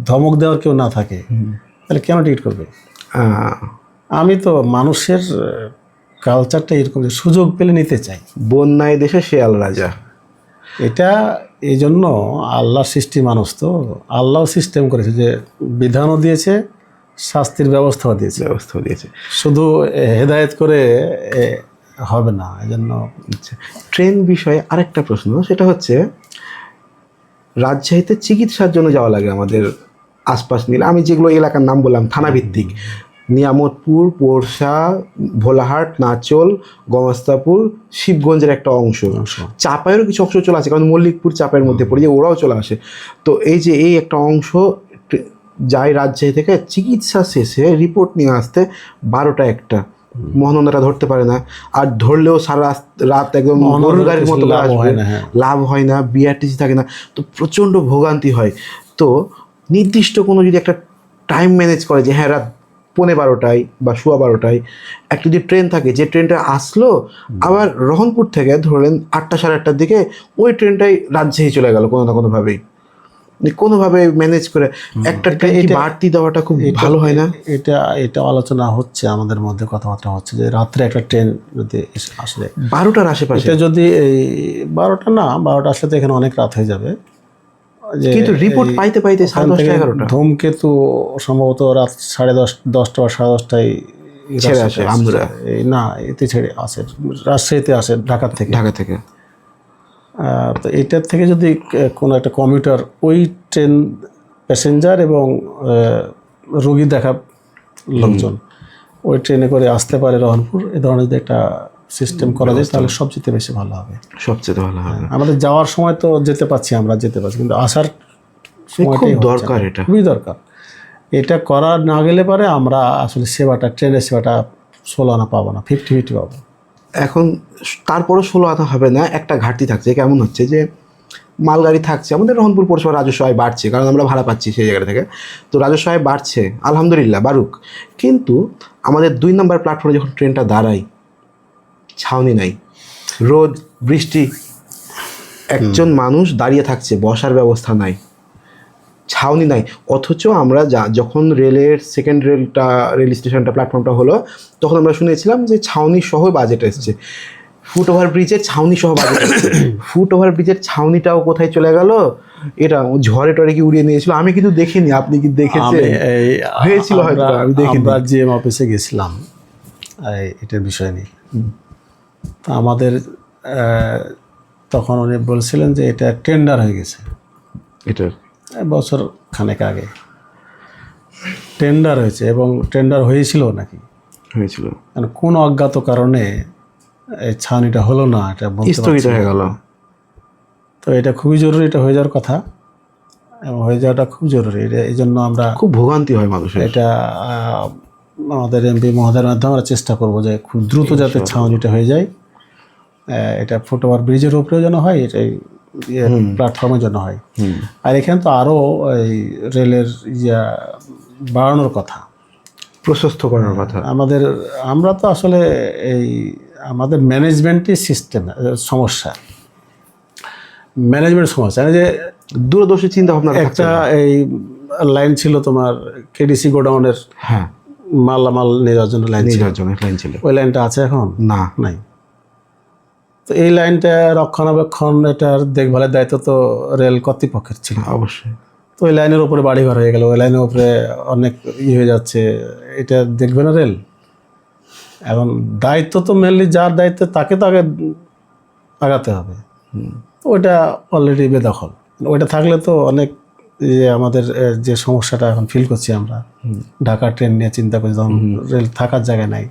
S2: ধমক দেওয়ার কেউ না থাকে, তাহলে কেন টিকিট করবে? আমি তো মানুষের কালচারটা এরকম যে সুযোগ পেলে নিতে চাই।
S1: বন্যায় দেশে শেয়াল রাজা,
S2: এটা এই জন্য আল্লাহর সৃষ্টি, মানুষ তো আল্লাহ সিস্টেম করেছে যে বিধানও দিয়েছে, শাস্তির ব্যবস্থাও দিয়েছে। শুধু হেদায়েত করে হবে না। এই জন্য
S1: ট্রেন বিষয়ে আরেকটা প্রশ্ন, সেটা হচ্ছে রাজশাহীতে চিকিৎসার জন্য যাওয়া লাগে আমাদের আশপাশ নিলে, আমি যেগুলো এলাকার নাম বললাম থানা ভিত্তিক, নিয়ামতপুর, পোরশা, ভোলাহাট, নাচল, গমস্তাপুর, শিবগঞ্জের একটা অংশ, চাপায়েরও কিছু অংশ চলে আসে, কারণ মল্লিকপুর চাপায়ের মধ্যে পড়ে, যে ওরাও চলে আসে। তো এই একটা অংশ যায় রাজশাহী থেকে চিকিৎসা শেষে রিপোর্ট নিয়ে আসতে 12টা-1টা, মহানন্দাটা ধরতে পারে না, আর ধরলেও সারা রাত একদম গাড়ির মতো লাভ হয় না, বিআরটিসি থাকে না, তো প্রচণ্ড ভোগান্তি হয়। তো নির্দিষ্ট কোনো যদি একটা টাইম ম্যানেজ করে যে হ্যাঁ রাত 11:30 বা 12:15 একটা যদি ট্রেন থাকে, যে ট্রেনটা আসলো আবার রহনপুর থেকে ধরলেন 8টা 8:30টার দিকে, ওই ট্রেনটাই রাজশাহী চলে গেল কোনোভাবে ম্যানেজ করে একটা ট্রেন বাড়তি দেওয়াটা খুব ভালো হয় না?
S2: এটা আলোচনা হচ্ছে আমাদের মধ্যে, কথাবার্তা হচ্ছে যে রাত্রে একটা ট্রেন যদি আসলে
S1: 12টার আশেপাশে,
S2: এটা যদি এই 12টা না, 12টা আসলে তো এখানে অনেক রাত হয়ে যাবে,
S1: কিন্তু রিপোর্ট পাইতে 10:30-11টা,
S2: ধূমকেতু সম্ভবত রাত 10:30 বা 10:30টায়
S1: ছেড়ে আসে আমরা,
S2: না এতে ছেড়ে আসে, রাজশাহীতে আসে ঢাকা থেকে। তো এটার থেকে যদি কোনো একটা কমিউটার ওই ট্রেন প্যাসেঞ্জার এবং রোগী দেখা লোকজন ওই ট্রেনে করে আসতে পারে রহনপুর, এ ধরনের যদি একটা সিস্টেম করা যায় তাহলে সবচেয়ে বেশি ভালো হবে। আমাদের যাওয়ার সময় তো যেতে পারছি, কিন্তু আসার সময়টাই
S1: দরকার, এটা
S2: খুবই দরকার। এটা করা না গেলে পরে আমরা আসলে ট্রেনের সেবাটা 16 আনা পাবো না, 50-50 পাবো।
S1: এখন তারপরও 16 আনা হবে না, একটা ঘাটতি থাকছে। কেমন হচ্ছে যে মালগাড়ি থাকছে, আমাদের রহনপুর পৌরসভা রাজস্ব আয় বাড়ছে, কারণ আমরা ভাড়া পাচ্ছি সেই জায়গা থেকে, তো রাজস্ব আয় বাড়ছে, আলহামদুলিল্লাহ বাড়ুক। কিন্তু আমাদের 2 নম্বর প্ল্যাটফর্মে যখন ট্রেনটা দাঁড়ায়, ছাউনি নাই, রোদ বৃষ্টি, একজন মানুষ দাঁড়িয়ে থাকছে, বসার ব্যবস্থা নাই, ছাউনি নাই। অথচ আমরা যখন রেলের রেল স্টেশনটা প্ল্যাটফর্মটা হলো, তখন আমরা শুনেছিলাম যে ছাউনি সহ বাজেট এসছে, ফুট ওভার ব্রিজের ছাউনি সহ বাজেট এসছে। ফুট ওভার ব্রিজের ছাউনিটাও কোথায় চলে গেল? এটা ঝড়ে টরে কি উড়িয়ে নিয়েছিল? আমি কিন্তু দেখিনি, আপনি কি দেখেছেন? হয়েছিল হয়তো, আমি দেখিনি।
S2: আমরা জিএম অফিসে গেছিলাম এটার বিষয় নিয়ে, তো আমাদের তখন উনি বলছিলেন যে এটা টেন্ডার হয়ে গেছে,
S1: এটা
S2: বছর খানেক আগে টেন্ডার হয়েছে, এবং টেন্ডার হয়েছিল মানে কোন অজ্ঞাত কারণে এই ছাউনিটা হলো না, এটা
S1: স্থগিত হয়ে গেল।
S2: তো এটা খুবই জরুরি, এটা হয়ে যাওয়ার কথা, এবং হয়ে যাওয়াটা খুব জরুরি। এই জন্য আমরা
S1: খুব ভোগান্তি হয় মানুষের।
S2: এটা আমাদের এমপি মহোদয়ের মাধ্যমে আমরা চেষ্টা করবো যে খুব দ্রুত যাতে ছাউনিটা হয়ে যায়, এটা ফুট ওভার ব্রিজের উপরেও যেন হয়, এটাই প্ল্যাটফর্মের জন্য হয়। আর এখানে তো আরও এই রেলের বাড়ানোর কথা,
S1: প্রশস্ত করার কথা।
S2: আমরা তো আসলে আমাদের ম্যানেজমেন্টই সিস্টেম সমস্যা, যে
S1: দূরদর্শী চিন্তা ভাবনা।
S2: একটা এই লাইন ছিল তোমার কেডিসি গোডাউনের,
S1: হ্যাঁ,
S2: মালামাল নিয়ে যাওয়ার জন্য লাইন
S1: ছিল,
S2: ওই লাইনটা আছে এখন?
S1: না,
S2: নাই। তো এই লাইনটা রক্ষণাবেক্ষণ, এটার দেখভালের দায়িত্ব তো রেল কর্তৃপক্ষের ছিল।
S1: অবশ্যই।
S2: তো তো ওই লাইনের উপরে বাড়িঘর হয়ে গেল, ওই লাইনের উপরে অনেক হয়ে যাচ্ছে, এটা দেখবে না রেল। এখন দায়িত্ব তো মেনলি যার দায়িত্ব তাকে তো আগে আগাতে হবে। তো ওইটা অলরেডি বেদখল। ওইটা থাকলে তো অনেক যে আমাদের যে সমস্যাটা এখন ফিল করছি আমরা, ঢাকা ট্রেন নিয়ে চিন্তা করছি, যখন রেল থাকার জায়গা নাই,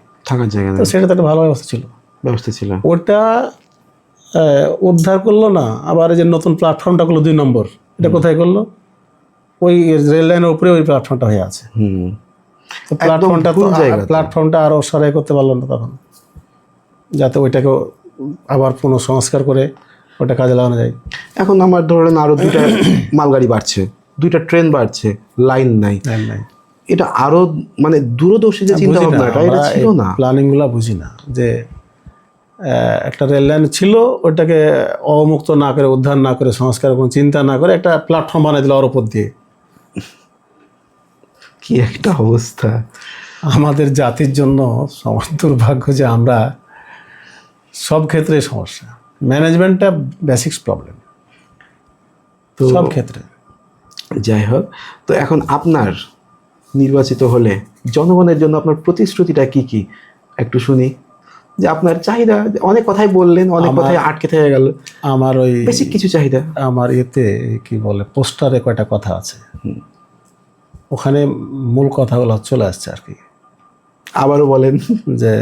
S2: তো সেটা তো একটা ভালো ব্যবস্থা ছিল। ওটা উদ্ধার করলো না, আবার এই যে নতুন প্ল্যাটফর্মটা করলো 2 নম্বর, এটা কোথায় করলো? ওই রেল লাইনের উপরে ওই প্ল্যাটফর্মটা হয়ে আছে। তো প্ল্যাটফর্মটা আরো সরাই করতে পারলো না তখন, যাতে ওইটাকে আবার পুনঃসংস্কার করে ওটা কাজে লাগানো যায়।
S1: এখন আমার ধরেন আরো 2টা মালগাড়ি বাড়ছে, 2টা ট্রেন বাড়ছে, লাইন নাই। এটা আরো মানে দূরদর্শী যে চিন্তা ভাবনা, এটা ছিল না।
S2: প্ল্যানিংগুলো বুঝি না যে একটা রেল লাইন ছিল, ওটাকে অবমুক্ত না করে, উদ্ধার না করে, সংস্কার কোনো চিন্তা না করে একটা প্ল্যাটফর্ম বানিয়ে দিল ওর উপর দিয়ে।
S1: কি একটা অবস্থা! আমাদের
S2: জাতির জন্য দুর্ভাগ্য যে আমরা সব ক্ষেত্রে সমস্যা, ম্যানেজমেন্টটা বেসিক্স প্রবলেম তো সব ক্ষেত্রে।
S1: যাই হোক, তো এখন আপনার নির্বাচিত হলে জনগণের জন্য আপনার প্রতিশ্রুতিটা কি কি একটু শুনি। যে আপনার চাহিদা, অনেক কথাই বললেন, অনেক কথাই আটকে থেকে গেল।
S2: আমার ওই
S1: বেসিক কিছু চাহিদা,
S2: আমার এতে কি বলে পোস্টারে কয়টা কথা আছে, ওখানে মূল কথাগুলো চলে আসছে আর কি।
S1: আবারও বলেন।
S2: যে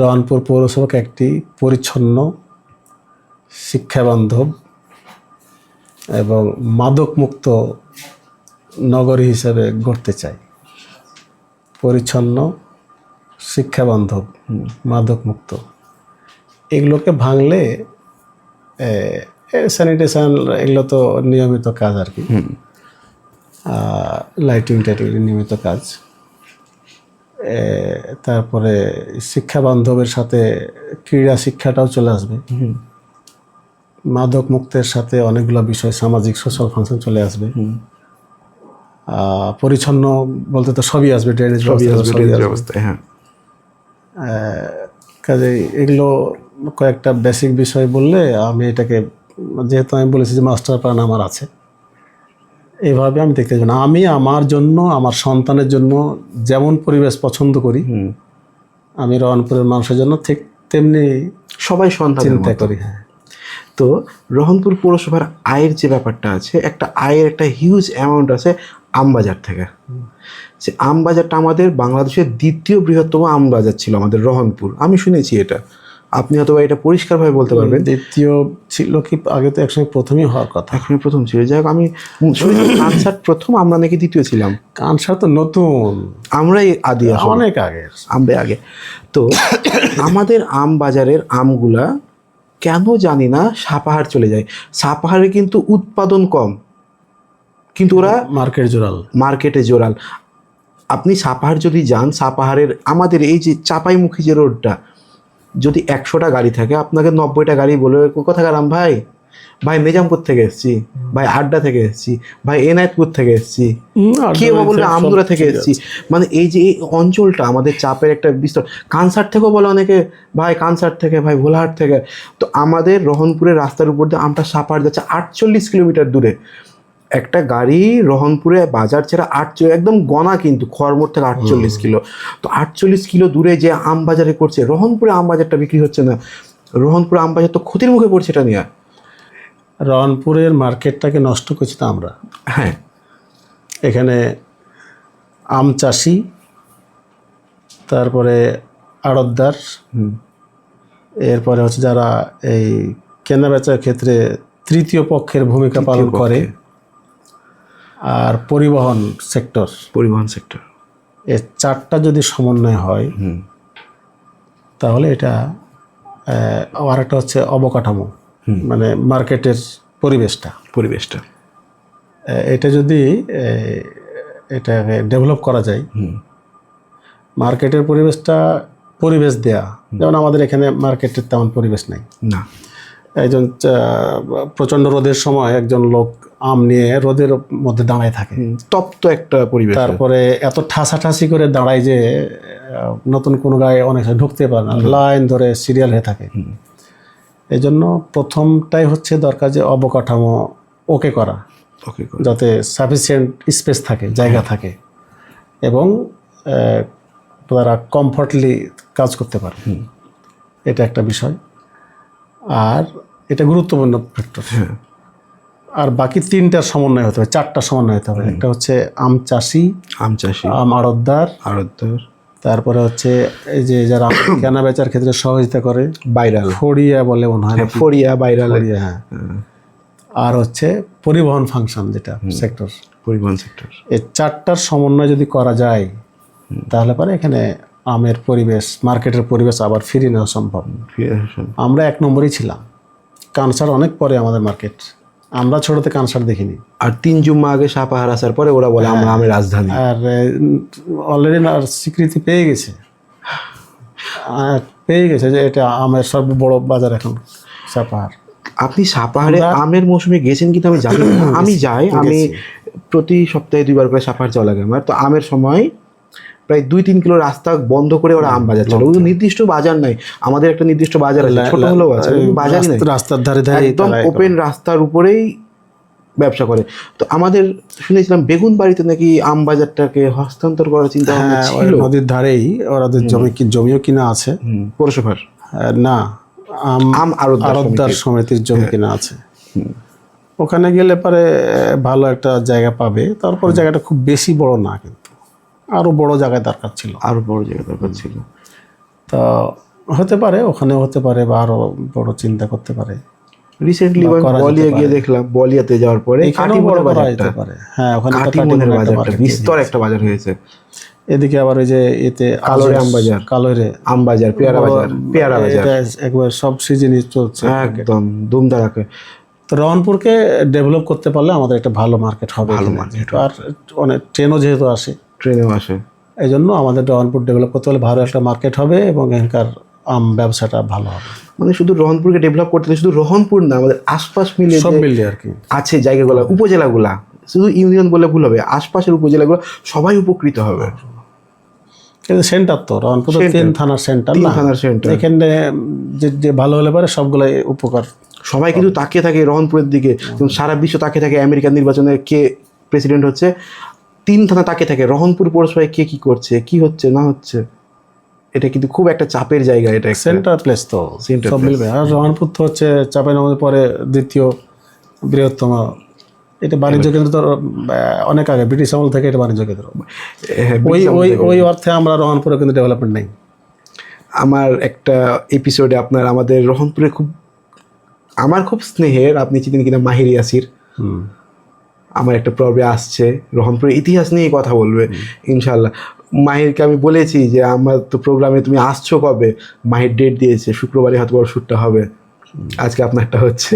S2: রহনপুর পৌরসভাকে একটি পরিচ্ছন্ন, শিক্ষাবান্ধব এবং মাদকমুক্ত নগরী হিসেবে গড়তে চাই। পরিচ্ছন্ন, শিক্ষাবান্ধব, মাদকমুক্ত, এগুলোকে ভাঙলে স্যানিটেশন এগুলো তো নিয়মিত কাজ আর কি, লাইটিং টাইটিং নিয়মিত কাজ। তারপরে শিক্ষাবান্ধবের সাথে ক্রীড়া শিক্ষাটাও চলে আসবে। মাদক মুক্তের সাথে অনেকগুলো বিষয়, সামাজিক সোশ্যাল ফাংশন চলে আসবে। পরিচ্ছন্ন বলতে তো সবই আসবে, ড্রেনেজ ব্যবস্থা। হ্যাঁ, কাজে এগুলো কয়েকটা বেসিক বিষয় বললে আমি এটাকে, যেহেতু আমি বলেছি যে মাস্টার প্ল্যান আমার আছে, এইভাবে আমি দেখতে চাই না। আমি আমার জন্য, আমার সন্তানের জন্য যেমন পরিবেশ পছন্দ করি, আমি রহনপুরের মানুষের জন্য ঠিক তেমনি
S1: সবাই সন্তান
S2: চিন্তা করি। হ্যাঁ,
S1: তো রহনপুর পৌরসভার আয়ের যে ব্যাপারটা আছে, একটা আয়ের একটা হিউজ অ্যামাউন্ট আছে আমবাজার থেকে। সে আমবাজারটা আমাদের বাংলাদেশের 2য় বৃহত্তম আমবাজার ছিল আমাদের রহনপুর, আমি শুনেছি এটা। আপনি হয়তো এটা পরিষ্কারভাবে বলতে পারবেন।
S2: 2য় ছিল কি? আগে তো একসঙ্গে প্রথমই হওয়ার কথা।
S1: একসঙ্গে প্রথম ছিল। যাই হোক, আমি শুনেছি কানসার প্রথম, আমরা নাকি 2য় ছিলাম।
S2: কানসার তো নতুন,
S1: আমরাই আদি,
S2: অনেক আগে,
S1: আমরা আগে। তো আমাদের আম বাজারের আমগুলা কেন জানি না সাপাহার চলে যায়। সাপাহারে কিন্তু উৎপাদন কম, কিন্তু ওরা মার্কেটে জোরাল। আপনি সাপাহার যদি যান, সাপাহারের আমাদের এই যে চাপাইমুখী যে রোডটা, যদি 100টা গাড়ি থাকে, আপনাকে 90টা গাড়ি বলে কোথাকার আম ভাই, ভাই নিজামপুর থেকে এসেছি, ভাই আড্ডা থেকে এসেছি, ভাই এনায়েতপুর থেকে এসেছি, কেউ বলবে আমদুরা থেকে এসেছি। মানে এই যে এই অঞ্চলটা আমাদের চাপের একটা বিস্তর। কানসার থেকেও বলে অনেকে, ভাই কানসার থেকে, ভাই ভোলাহাট থেকে। তো আমাদের রহনপুরের রাস্তার উপর দিয়ে আমটা সাপাহার যাচ্ছে 48 কিলোমিটার দূরে। একটা গাড়ি রহনপুরে বাজার ছেড়ে একদম গনা, কিন্তু খড়মোড় থেকে 48 কিলো। তো 48 কিলো দূরে যে আম বাজারে করছে, রহনপুরে আম বাজারটা বিক্রি হচ্ছে না। রহনপুরে আম বাজার তো ক্ষতির মুখে পড়ছে এটা নিয়ে।
S2: রহনপুরের মার্কেটটাকে নষ্ট করছি তো আমরা।
S1: হ্যাঁ,
S2: এখানে আম চাষি, তারপরে আড়তদার, এরপরে হচ্ছে যারা এই কেনা বেচার ক্ষেত্রে 3য় পক্ষের ভূমিকা পালন করে, আর পরিবহন সেক্টর, এই 4টা যদি সমন্বয় হয় তাহলে এটা, আর একটা হচ্ছে অবকাঠামো, মানে মার্কেটের পরিবেশটা এটা যদি এটাকে ডেভেলপ করা যায়, মার্কেটের পরিবেশ দেয়া। যেমন আমাদের এখানে মার্কেটের তেমন পরিবেশ নাই
S1: না।
S2: একজন প্রচণ্ড রোদের সময় একজন লোক আম নিয়ে রোদের মধ্যে দাঁড়ায় থাকে,
S1: তপ্ত একটা পরিবেশ।
S2: তারপরে এত ঠাসাঠাসি করে দাঁড়ায় যে নতুন কোনো গায়ে অনেক ঢুকতে পারে না, লাইন ধরে সিরিয়াল হয়ে থাকে। এই জন্য প্রথমটাই হচ্ছে দরকার যে অবকাঠামো ওকে করা।
S1: ওকে
S2: যাতে সাফিসিয়েন্ট স্পেস থাকে, জায়গা থাকে, এবং তারা কমফর্টলি কাজ করতে পারে। এটা একটা বিষয়, আর এটা গুরুত্বপূর্ণ ফ্যাক্টর। আর বাকি 3টার সমন্বয় হতে হবে, 4টার সমন্বয় হতে হবে। একটা হচ্ছে আম চাষি, আম আড়তদার, তারপরে হচ্ছে এই যে যারা কেনা বেচার ক্ষেত্রে সহযোগিতা করে,
S1: বাইরাল
S2: ফড়িয়া বলে মনে হয়,
S1: ফড়িয়া বাইরাল,
S2: হ্যাঁ। আর হচ্ছে পরিবহন ফাংশন, যেটা সেক্টর,
S1: পরিবহন সেক্টর।
S2: এই 4টার সমন্বয় যদি করা যায় তাহলে পরে এখানে আমের পরিবেশ, মার্কেটের পরিবেশ আবার ফিরিয়ে নেওয়া সম্ভব। আমরা 1 নম্বরই ছিলাম, কানসার অনেক পরে আমাদের মার্কেট, আমরা ছোটতে কানসার দেখিনি।
S1: আর 3 জুম্মা আগে সাপাহার আসার পরে ওরা বলে আমরা আমের রাজধানী,
S2: আর অলরেডি স্বীকৃতি পেয়ে গেছে, যে এটা আমের সবচেয়ে বড় বাজার এখন সাপাহার।
S1: আপনি সাপাহারে আমের মৌসুমে গেছেন কিন্তু আমি জানি না। আমি যাই, আমি প্রতি সপ্তাহে 2বার করে সাপাহার যাওয়া লাগে আমার। তো আমের সময় প্রায় 2-3 কিলো রাস্তা বন্ধ করে ওরা আম বাজার চলে। কিন্তু নির্দিষ্ট বাজার নাই, আমাদের একটা নির্দিষ্ট বাজার আছে, ছোট হলেও আছে, বাজারই নাই,
S2: রাস্তার ধারে ধারে
S1: একদম ওপেন রাস্তার উপরেই ব্যবসা করে। তো আমাদের শুনেছিলাম বেগুন বাড়িতে নাকি আম বাজারটাকে হস্তান্তর করার চিন্তা ভাবনা ছিল।
S2: নদীর ধারেই ওদের জমিও কিনা আছে,
S1: পৌরসভার
S2: না, আম আড়তদার সমিতির জমি কিনা আছে। ওখানে গেলে পরে ভালো একটা জায়গা পাবে। তারপর জায়গাটা খুব বেশি বড় না, কিন্তু আরো বড় জায়গায় দরকার ছিল, তো হতে পারে ওখানে হতে পারে, বা আরো বড় চিন্তা করতে পারে।
S1: রিসেন্টলি বলিয়া গিয়ে দেখলাম, বলিয়াতে যাওয়ার পরে
S2: হ্যাঁ, ওখানে
S1: বিস্তর একটা বাজার হয়েছে।
S2: এদিকে আবার ওই যে এতে
S1: কালোরে আম বাজার, আম বাজার, পেয়ারা বাজার,
S2: একবার সব সিজনই চলছে
S1: একদম ধুমধারাকে।
S2: তো রহনপুরকে ডেভেলপ করতে পারলে আমাদের একটা ভালো মার্কেট হবে। আর অনেক ট্রেনও যেহেতু আসে, এই জন্য আমাদের রহনপুর ডেভেলপ করতে হলে ভালো একটা মার্কেট হবে, এবং এখানকার আম ব্যবসাটা ভালো হবে।
S1: মানে শুধু রহনপুরকে ডেভেলপ করতে হলে শুধু রহনপুর না, আমাদের আশপাশ মিলে
S2: সব মিলিয়ে আর কি আছে
S1: জায়গাগুলো, উপজেলাগুলা, শুধু ইউনিয়ন বলে ভুল হবে, আশপাশের উপজেলাগুলো সবাই উপকৃত হবে।
S2: কিন্তু সেন্টার তো রহনপুর 3 থানার সেন্টার, এখানে যে ভালো হলে পারে সবগুলাই উপকার।
S1: সবাই কিন্তু তাকিয়ে থাকে রহনপুরের দিকে, সারা বিশ্ব তাকিয়ে থাকে আমেরিকান নির্বাচনে কে প্রেসিডেন্ট হচ্ছে। 3 থানা তাকিয়ে থাকে রহনপুর পৌরসভায় কে কি করছে, কি হচ্ছে না হচ্ছে। এটা কিন্তু খুব একটা চাপের জায়গা, এটা
S2: সেন্টার প্লেস, তো সব মিলবে। আর রহনপুর তো হচ্ছে চাঁপাইনবাবগঞ্জের পরে দ্বিতীয় বৃহত্তম, এটা বাণিজ্য কেন্দ্র। তো অনেক আগে ব্রিটিশ আমল থেকে এটা বাণিজ্য কেন্দ্র। ওই অর্থে আমরা রহনপুরে কিন্তু ডেভেলপমেন্ট নেই।
S1: আমার একটা এপিসোডে আমাদের রহনপুরে আমার খুব স্নেহের, আপনি চিনেন কিনা, মাহির ইয়াসির, আমার একটা পর্বে আসছে, রহনপুরের ইতিহাস নিয়ে কথা বলবে ইনশাল্লাহ। মাহিরকে আমি বলেছি যে আমার তো প্রোগ্রামে তুমি আসছো কবে, মাহির ডেট দিয়েছে, শুক্রবারে হয়তো বড় শ্যুটটা হবে। আজকে আপনারটা হচ্ছে,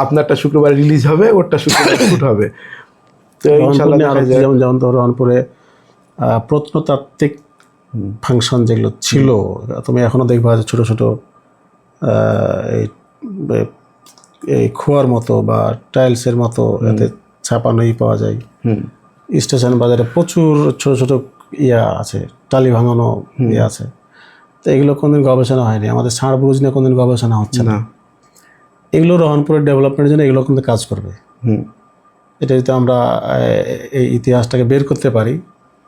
S1: আপনারটা শুক্রবার রিলিজ হবে, ওরটা শুক্রবার শ্যুট হবে। তো ইনশাল্লাহ
S2: যেমন রহনপুরে প্রত্নতাত্ত্বিক ফাংশন যেগুলো ছিল, তুমি এখনো দেখবা যে ছোট ছোট এই খোয়ার মতো বা টাইলসের মতো এতে ছাপানোই পাওয়া যায়। স্টেশন বাজারে প্রচুর ছোট ছোট আছে, টালি ভাঙানো আছে। তো এগুলো কোনদিন গবেষণা হয়নি, আমাদের ষাঁড় বুরুজ নিয়ে কোনদিন গবেষণা হচ্ছে না। এগুলো রহনপুরের ডেভেলপমেন্টের জন্য এগুলো কিন্তু কাজ করবে। এটা যদি আমরা এই ইতিহাসটাকে বের করতে পারি,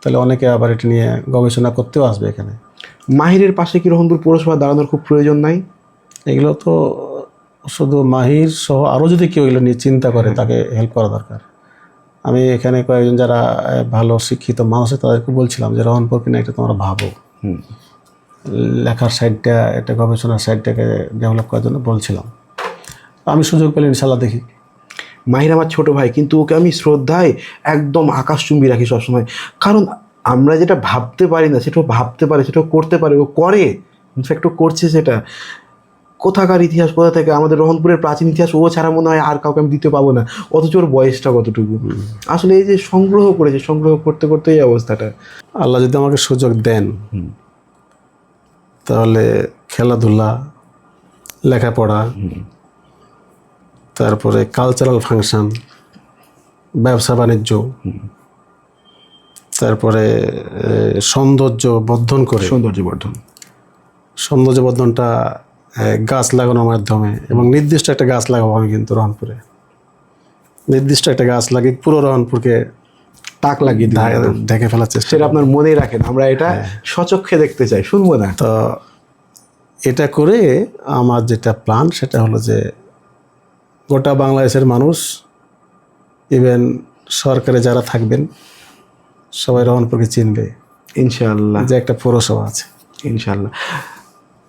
S2: তাহলে অনেকে আবার এটা নিয়ে গবেষণা করতেও আসবে এখানে।
S1: মাহিরের পাশে কি রহনপুর পৌরসভা দাঁড়ানোর খুব প্রয়োজন নাই?
S2: এগুলো তো শুধু মাহির সহ আরও যদি কেউ এগুলো নিয়ে চিন্তা করে, তাকে হেল্প করা দরকার। আমি এখানে কয়েকজন যারা ভালো শিক্ষিত মানুষ আছে তাদেরকে বলছিলাম যে রহনপুর কিনা একটা তোমরা ভাবো, লেখার সাইডটা, একটা গবেষণার সাইডটাকে ডেভেলপ করার জন্য বলছিলাম। আমি সুযোগ পেলে ইনশাল্লাহ দেখি।
S1: মাহির আমার ছোট ভাই, কিন্তু ওকে আমি শ্রদ্ধায় একদম আকাশচুম্বী রাখি সবসময়। কারণ আমরা যেটা ভাবতে পারি না সেটাও ভাবতে পারে, সেটাও করতে পারে, ও করে, ইনফ্যাক্ট ও করছে। সেটা কোথাকার ইতিহাস, কোথা থেকে, আমাদের রহনপুরের প্রাচীন ইতিহাস ও ছাড়া মনে হয় আর কাউকে আমি দিতে পাবো না, অথচ ওর বয়সটা কতটুকু। আসলে এই যে সংগ্রহ করেছে, সংগ্রহ করতে করতে এই অবস্থাটা।
S2: আল্লাহ যদি আমাকে সুযোগ দেন তাহলে খেলাধুলা, লেখাপড়া, তারপরে কালচারাল ফাংশন, ব্যবসা বাণিজ্য, তারপরে সৌন্দর্য বর্ধন করে, সৌন্দর্য বর্ধনটা গাছ লাগানোর মাধ্যমে, এবং নির্দিষ্ট একটা গাছ লাগাবো আমি কিন্তু রহনপুরে। নির্দিষ্ট একটা গাছ লাগিয়ে পুরো রহনপুরকে
S1: তাক লাগিয়ে দিন,
S2: ঢেকে ফেলার চেষ্টা
S1: সেটা আপনার মনেই রাখেন, আমরা এটা সচক্ষে দেখতে চাই, শুনবো না।
S2: তো এটা করে আমার যেটা প্ল্যান সেটা হলো যে গোটা বাংলাদেশের মানুষ, ইভেন সরকারে যারা থাকবেন সবাই রহনপুরকে চিনবে
S1: ইনশাআল্লাহ,
S2: যে একটা পৌরসভা আছে।
S1: ইনশাআল্লাহ।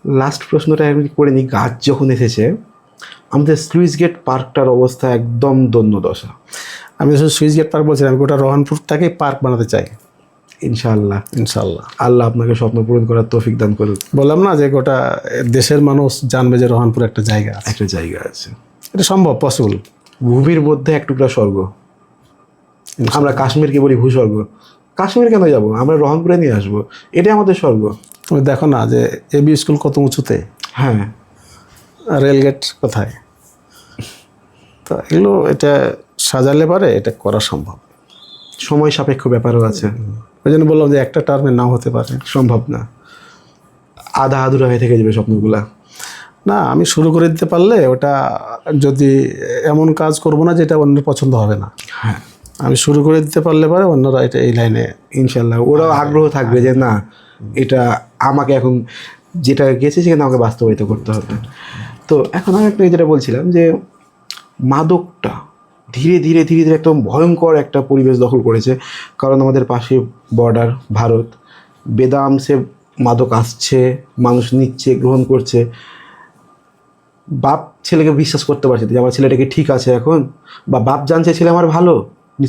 S1: লাস্ট প্রশ্নটা আমি করে নিই, গাছ যখন এসেছে, আমাদের স্লুইস গেট পার্কটার অবস্থা একদম দন্য দশা।
S2: আমি শুধু সুইচ গেট পার্ক বলছি, আমি গোটা রহনপুরটাকে পার্ক বানাতে চাই
S1: ইনশাআল্লাহ,
S2: ইনশাল্লাহ।
S1: আল্লাহ আপনাকে স্বপ্ন পূরণ করার তৌফিক দান করুন।
S2: বললাম না যে গোটা দেশের মানুষ জানবে যে রহনপুর একটা জায়গা আছে,
S1: একটা জায়গা আছে,
S2: এটা সম্ভব, পসিবল।
S1: ভূমির মধ্যে এক টুকরা স্বর্গ। আমরা কাশ্মীরকে বলি ভূস্বর্গ, কাশ্মীর কেন যাব, আমরা রহনপুরে নিয়ে আসবো, এটাই আমাদের স্বর্গ।
S2: তুমি দেখো না যে এবি স্কুল কত উঁচুতে,
S1: হ্যাঁ,
S2: রেলগেট কোথায়, তো এগুলো এটা সাজালে পারে এটা করা সম্ভব।
S1: সময় সাপেক্ষ ব্যাপারও আছে,
S2: ওই জন্য বললাম যে একটা টার্মে নাও হতে পারে,
S1: সম্ভব না, আধা আধুরা হয়ে থেকে যাবে স্বপ্নগুলা।
S2: না আমি শুরু করে দিতে পারলে ওটা, যদি এমন কাজ করব না যেটা অন্যের পছন্দ হবে না,
S1: হ্যাঁ,
S2: আমি শুরু করে দিতে পারলে পারে অন্যরা এটা এই লাইনে
S1: ইনশাল্লাহ ওরাও আগ্রহ থাকবে যে না, এটা আমাকে এখন যেটা গেছে সেখানে আমাকে বাস্তবায়িত করতে হবে। তো এখন আমি আপনাকে যেটা বলছিলাম যে মাদকটা ধীরে ধীরে ধীরে ধীরে একদম ভয়ঙ্কর একটা পরিবেশ দখল করেছে, কারণ আমাদের পাশে বর্ডার ভারত, বেদাংশে মাদক আসছে, মানুষ নিচ্ছে, গ্রহণ করছে। বাপ ছেলেকে বিশ্বাস করতে পারছে যে আমার ছেলেটাকে ঠিক আছে এখন, বা বাপ জানছে ছেলে আমার ভালো,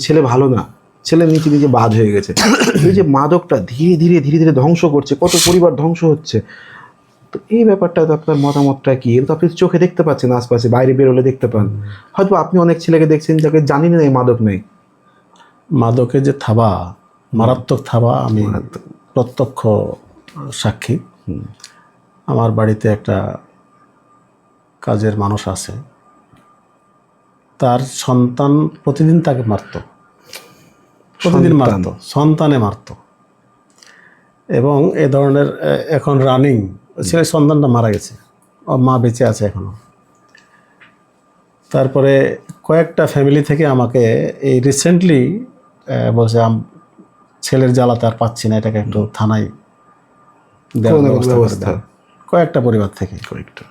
S1: ছেলে ভালো না, ছেলে নিচে নিজে বাদ হয়ে গেছে। এই যে মাদকটা ধীরে ধীরে ধীরে ধীরে ধ্বংস করছে, কত পরিবার ধ্বংস হচ্ছে। তো এই ব্যাপারটা তো আপনার মতামতটা কি? এটা তো আপনি চোখে দেখতে পাচ্ছেন, আশপাশে বাইরে বেরোলে দেখতে পান, হয়তো আপনি অনেক ছেলেকে দেখছেন যাকে জানি না এই মাদক নেই।
S2: মাদকের যে থাবা, মারাত্মক থাবা, আমি প্রত্যক্ষ সাক্ষী। আমার বাড়িতে একটা কাজের মানুষ আছে, তার সন্তান প্রতিদিন তাকে মারত, প্রতিদিন মারত, সন্তানে মারত। এবং এ ধরনের এখন রানিং ছেলে সন্তানটা মারা গেছে, ওর মা বেঁচে আছে এখনো। তারপরে কয়েকটা ফ্যামিলি থেকে আমাকে এই রিসেন্টলি বলছে ছেলের জ্বালাতে আর পাচ্ছি না, এটাকে একটু থানায় দেওয়ার ব্যবস্থা করে দাও। কয়েকটা পরিবার থেকে,
S1: কয়েকটা,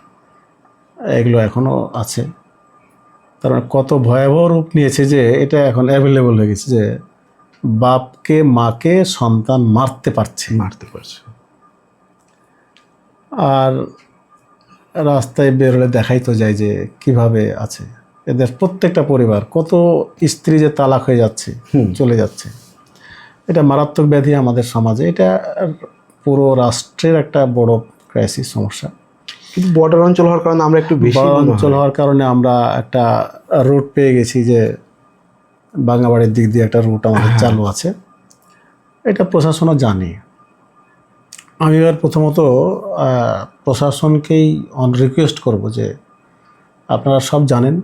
S2: এগুলো এখনো আছে। তার কত ভয়াবহ রূপ নিয়েছে যে এটা এখন অ্যাভেলেবল হয়ে গেছে, যে বাপকে মাকে সন্তান মারতে পারছে। আর রাস্তায় বেরোলে দেখাই তো যায় যে কিভাবে আছে এদের প্রত্যেকটা পরিবার, কত স্ত্রী যে তালাক হয়ে যাচ্ছে, চলে যাচ্ছে। এটা মারাত্মক ব্যাধি আমাদের সমাজে, এটা পুরো রাষ্ট্রের একটা বড় ক্রাইসিস, সমস্যা।
S1: কিন্তু বর্ডার অঞ্চল হওয়ার কারণে আমরা একটু বেশি,
S2: বড় অঞ্চল হওয়ার কারণে আমরা একটা রুট পেয়ে গেছি, যে বাঙ্গাবাড়ির দিক দিয়ে একটা রুট আমাদের চালু আছে, এটা প্রশাসনও জানে। আমি এবার প্রথমত প্রশাসনকেই রিকোয়েস্ট করব যে আপনারা সব জানেন,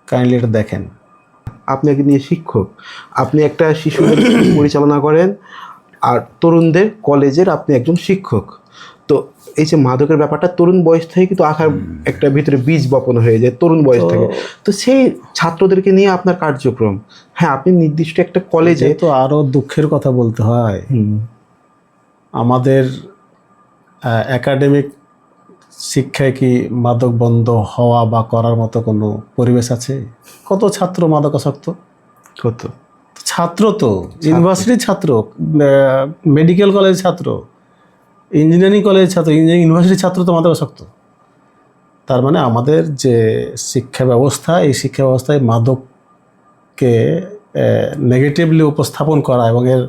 S2: কাইন্ডলি এটা দেখেন।
S1: আপনি একদিন নিয়ে শিক্ষক, আপনি একটা শিশুদের পরিচালনা করেন, আর তরুণদের কলেজের আপনি একজন শিক্ষক। তো এই যে মাদকের ব্যাপারটা তরুণ বয়স থেকে কিন্তু আঁকার একটা ভিতরে বীজ বপন হয়ে যায় তরুণ বয়স থেকে। তো সেই ছাত্রদেরকে নিয়ে আপনার কার্যক্রম, হ্যাঁ আপনি নির্দিষ্ট একটা কলেজে,
S2: তো আরও দুঃখের কথা বলতে হয়, আমাদের একাডেমিক শিক্ষায় কি মাদক বন্ধ হওয়া বা করার মতো কোনো পরিবেশ আছে? কত ছাত্র মাদকাসক্ত,
S1: কত
S2: ছাত্র, তো ইউনিভার্সিটির ছাত্র, মেডিকেল কলেজের ছাত্র, ইঞ্জিনিয়ারিং কলেজের ছাত্র, ইঞ্জিনিয়ারিং ইউনিভার্সিটির ছাত্র তো মাদকাসক্ত। তার মানে আমাদের যে শিক্ষা ব্যবস্থা, এই শিক্ষা ব্যবস্থায় মাদককে নেগেটিভলি উপস্থাপন করা এবং এর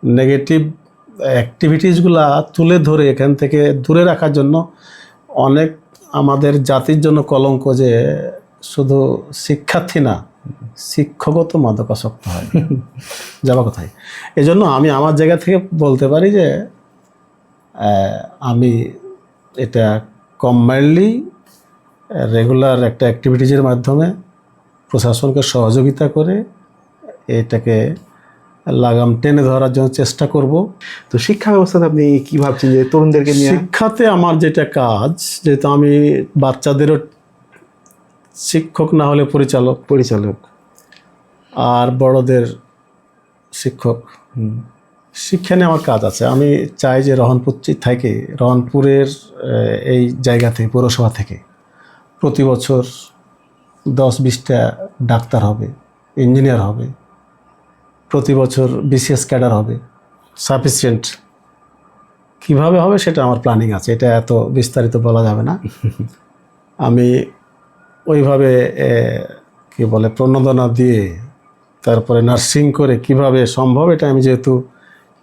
S2: নেগেটিভ অ্যাক্টিভিটিসগুলা তুলে ধরে এখান থেকে দূরে রাখার জন্য অনেক আমাদের জাতির জন্য কলঙ্ক, যে শুধু শিক্ষার্থী না শিক্ষকও তো মাদকাসক্ত হয়। যাবা কোথায়? এই জন্য আমি আমার জায়গা থেকে বলতে পারি যে আমি এটা কম্বাইন্ডলি রেগুলার একটা অ্যাক্টিভিটিজের মাধ্যমে প্রশাসনকে সহযোগিতা করে এটাকে লাগাম টেনে ধরার জন্য চেষ্টা করব।
S1: তো শিক্ষা ব্যবস্থাতে আপনি কি ভাবছেন যে তরুণদেরকে নিয়ে?
S2: শিক্ষাতে আমার যেটা কাজ, যেহেতু আমি বাচ্চাদেরও শিক্ষক না হলে পরিচালক,
S1: পরিচালক।
S2: আর বড়দের শিক্ষক। শিক্ষা নিয়ে আমার কাজ আছে। আমি চাই যে রহনপুর থেকে, রহনপুরের এই জায়গা থেকে, পৌরসভা থেকে প্রতি বছর 10-20টা ডাক্তার হবে, ইঞ্জিনিয়ার হবে, প্রতি বছর বিসিএস ক্যাডার হবে, সাফিসিয়েন্ট। কীভাবে হবে সেটা আমার প্ল্যানিং আছে, এটা এত বিস্তারিত বলা যাবে না। আমি ওইভাবে কি বলে প্রণোদনা দিয়ে তারপরে নার্সিং করে কিভাবে সম্ভব, এটা আমি যেহেতু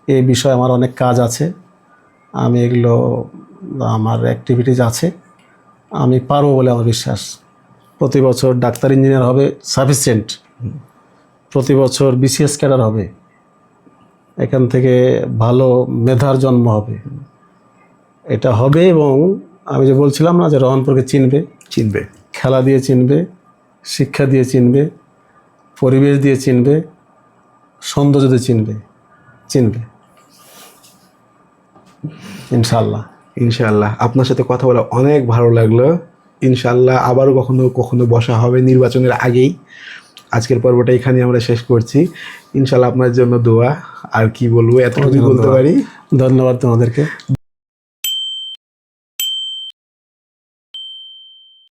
S2: এই বিষয়ে আমার অনেক কাজ আছে, আমি এগুলো আমার অ্যাক্টিভিটিজ আছে, আমি পারবো বলে আমার বিশ্বাস। প্রতি বছর ডাক্তার ইঞ্জিনিয়ার হবে সাফিসিয়েন্ট, প্রতি বছর বিসিএস ক্যাডার হবে, এখান থেকে ভালো মেধার জন্ম হবে, এটা হবে। এবং আমি যে বলছিলাম না যে রহনপুরকে চিনবে, খেলা দিয়ে চিনবে, শিক্ষা দিয়ে চিনবে, পরিবেশ দিয়ে চিনবে, সৌন্দর্য দিয়ে চিনবে ইনশাল্লাহ।
S1: ইনশাআল্লাহ আপনার সাথে কথা বলে অনেক ভালো লাগলো। ইনশাআল্লাহ আবারও কখনো বসা হবে নির্বাচনের আগেই। আজকের পর্বটা এখানে আমরা শেষ করছি। ইনশাআল্লাহ আপনার জন্য দোয়া। আর কি বলবো, এতটুকুই বলতে পারি।
S2: ধন্যবাদ তোমাদেরকে।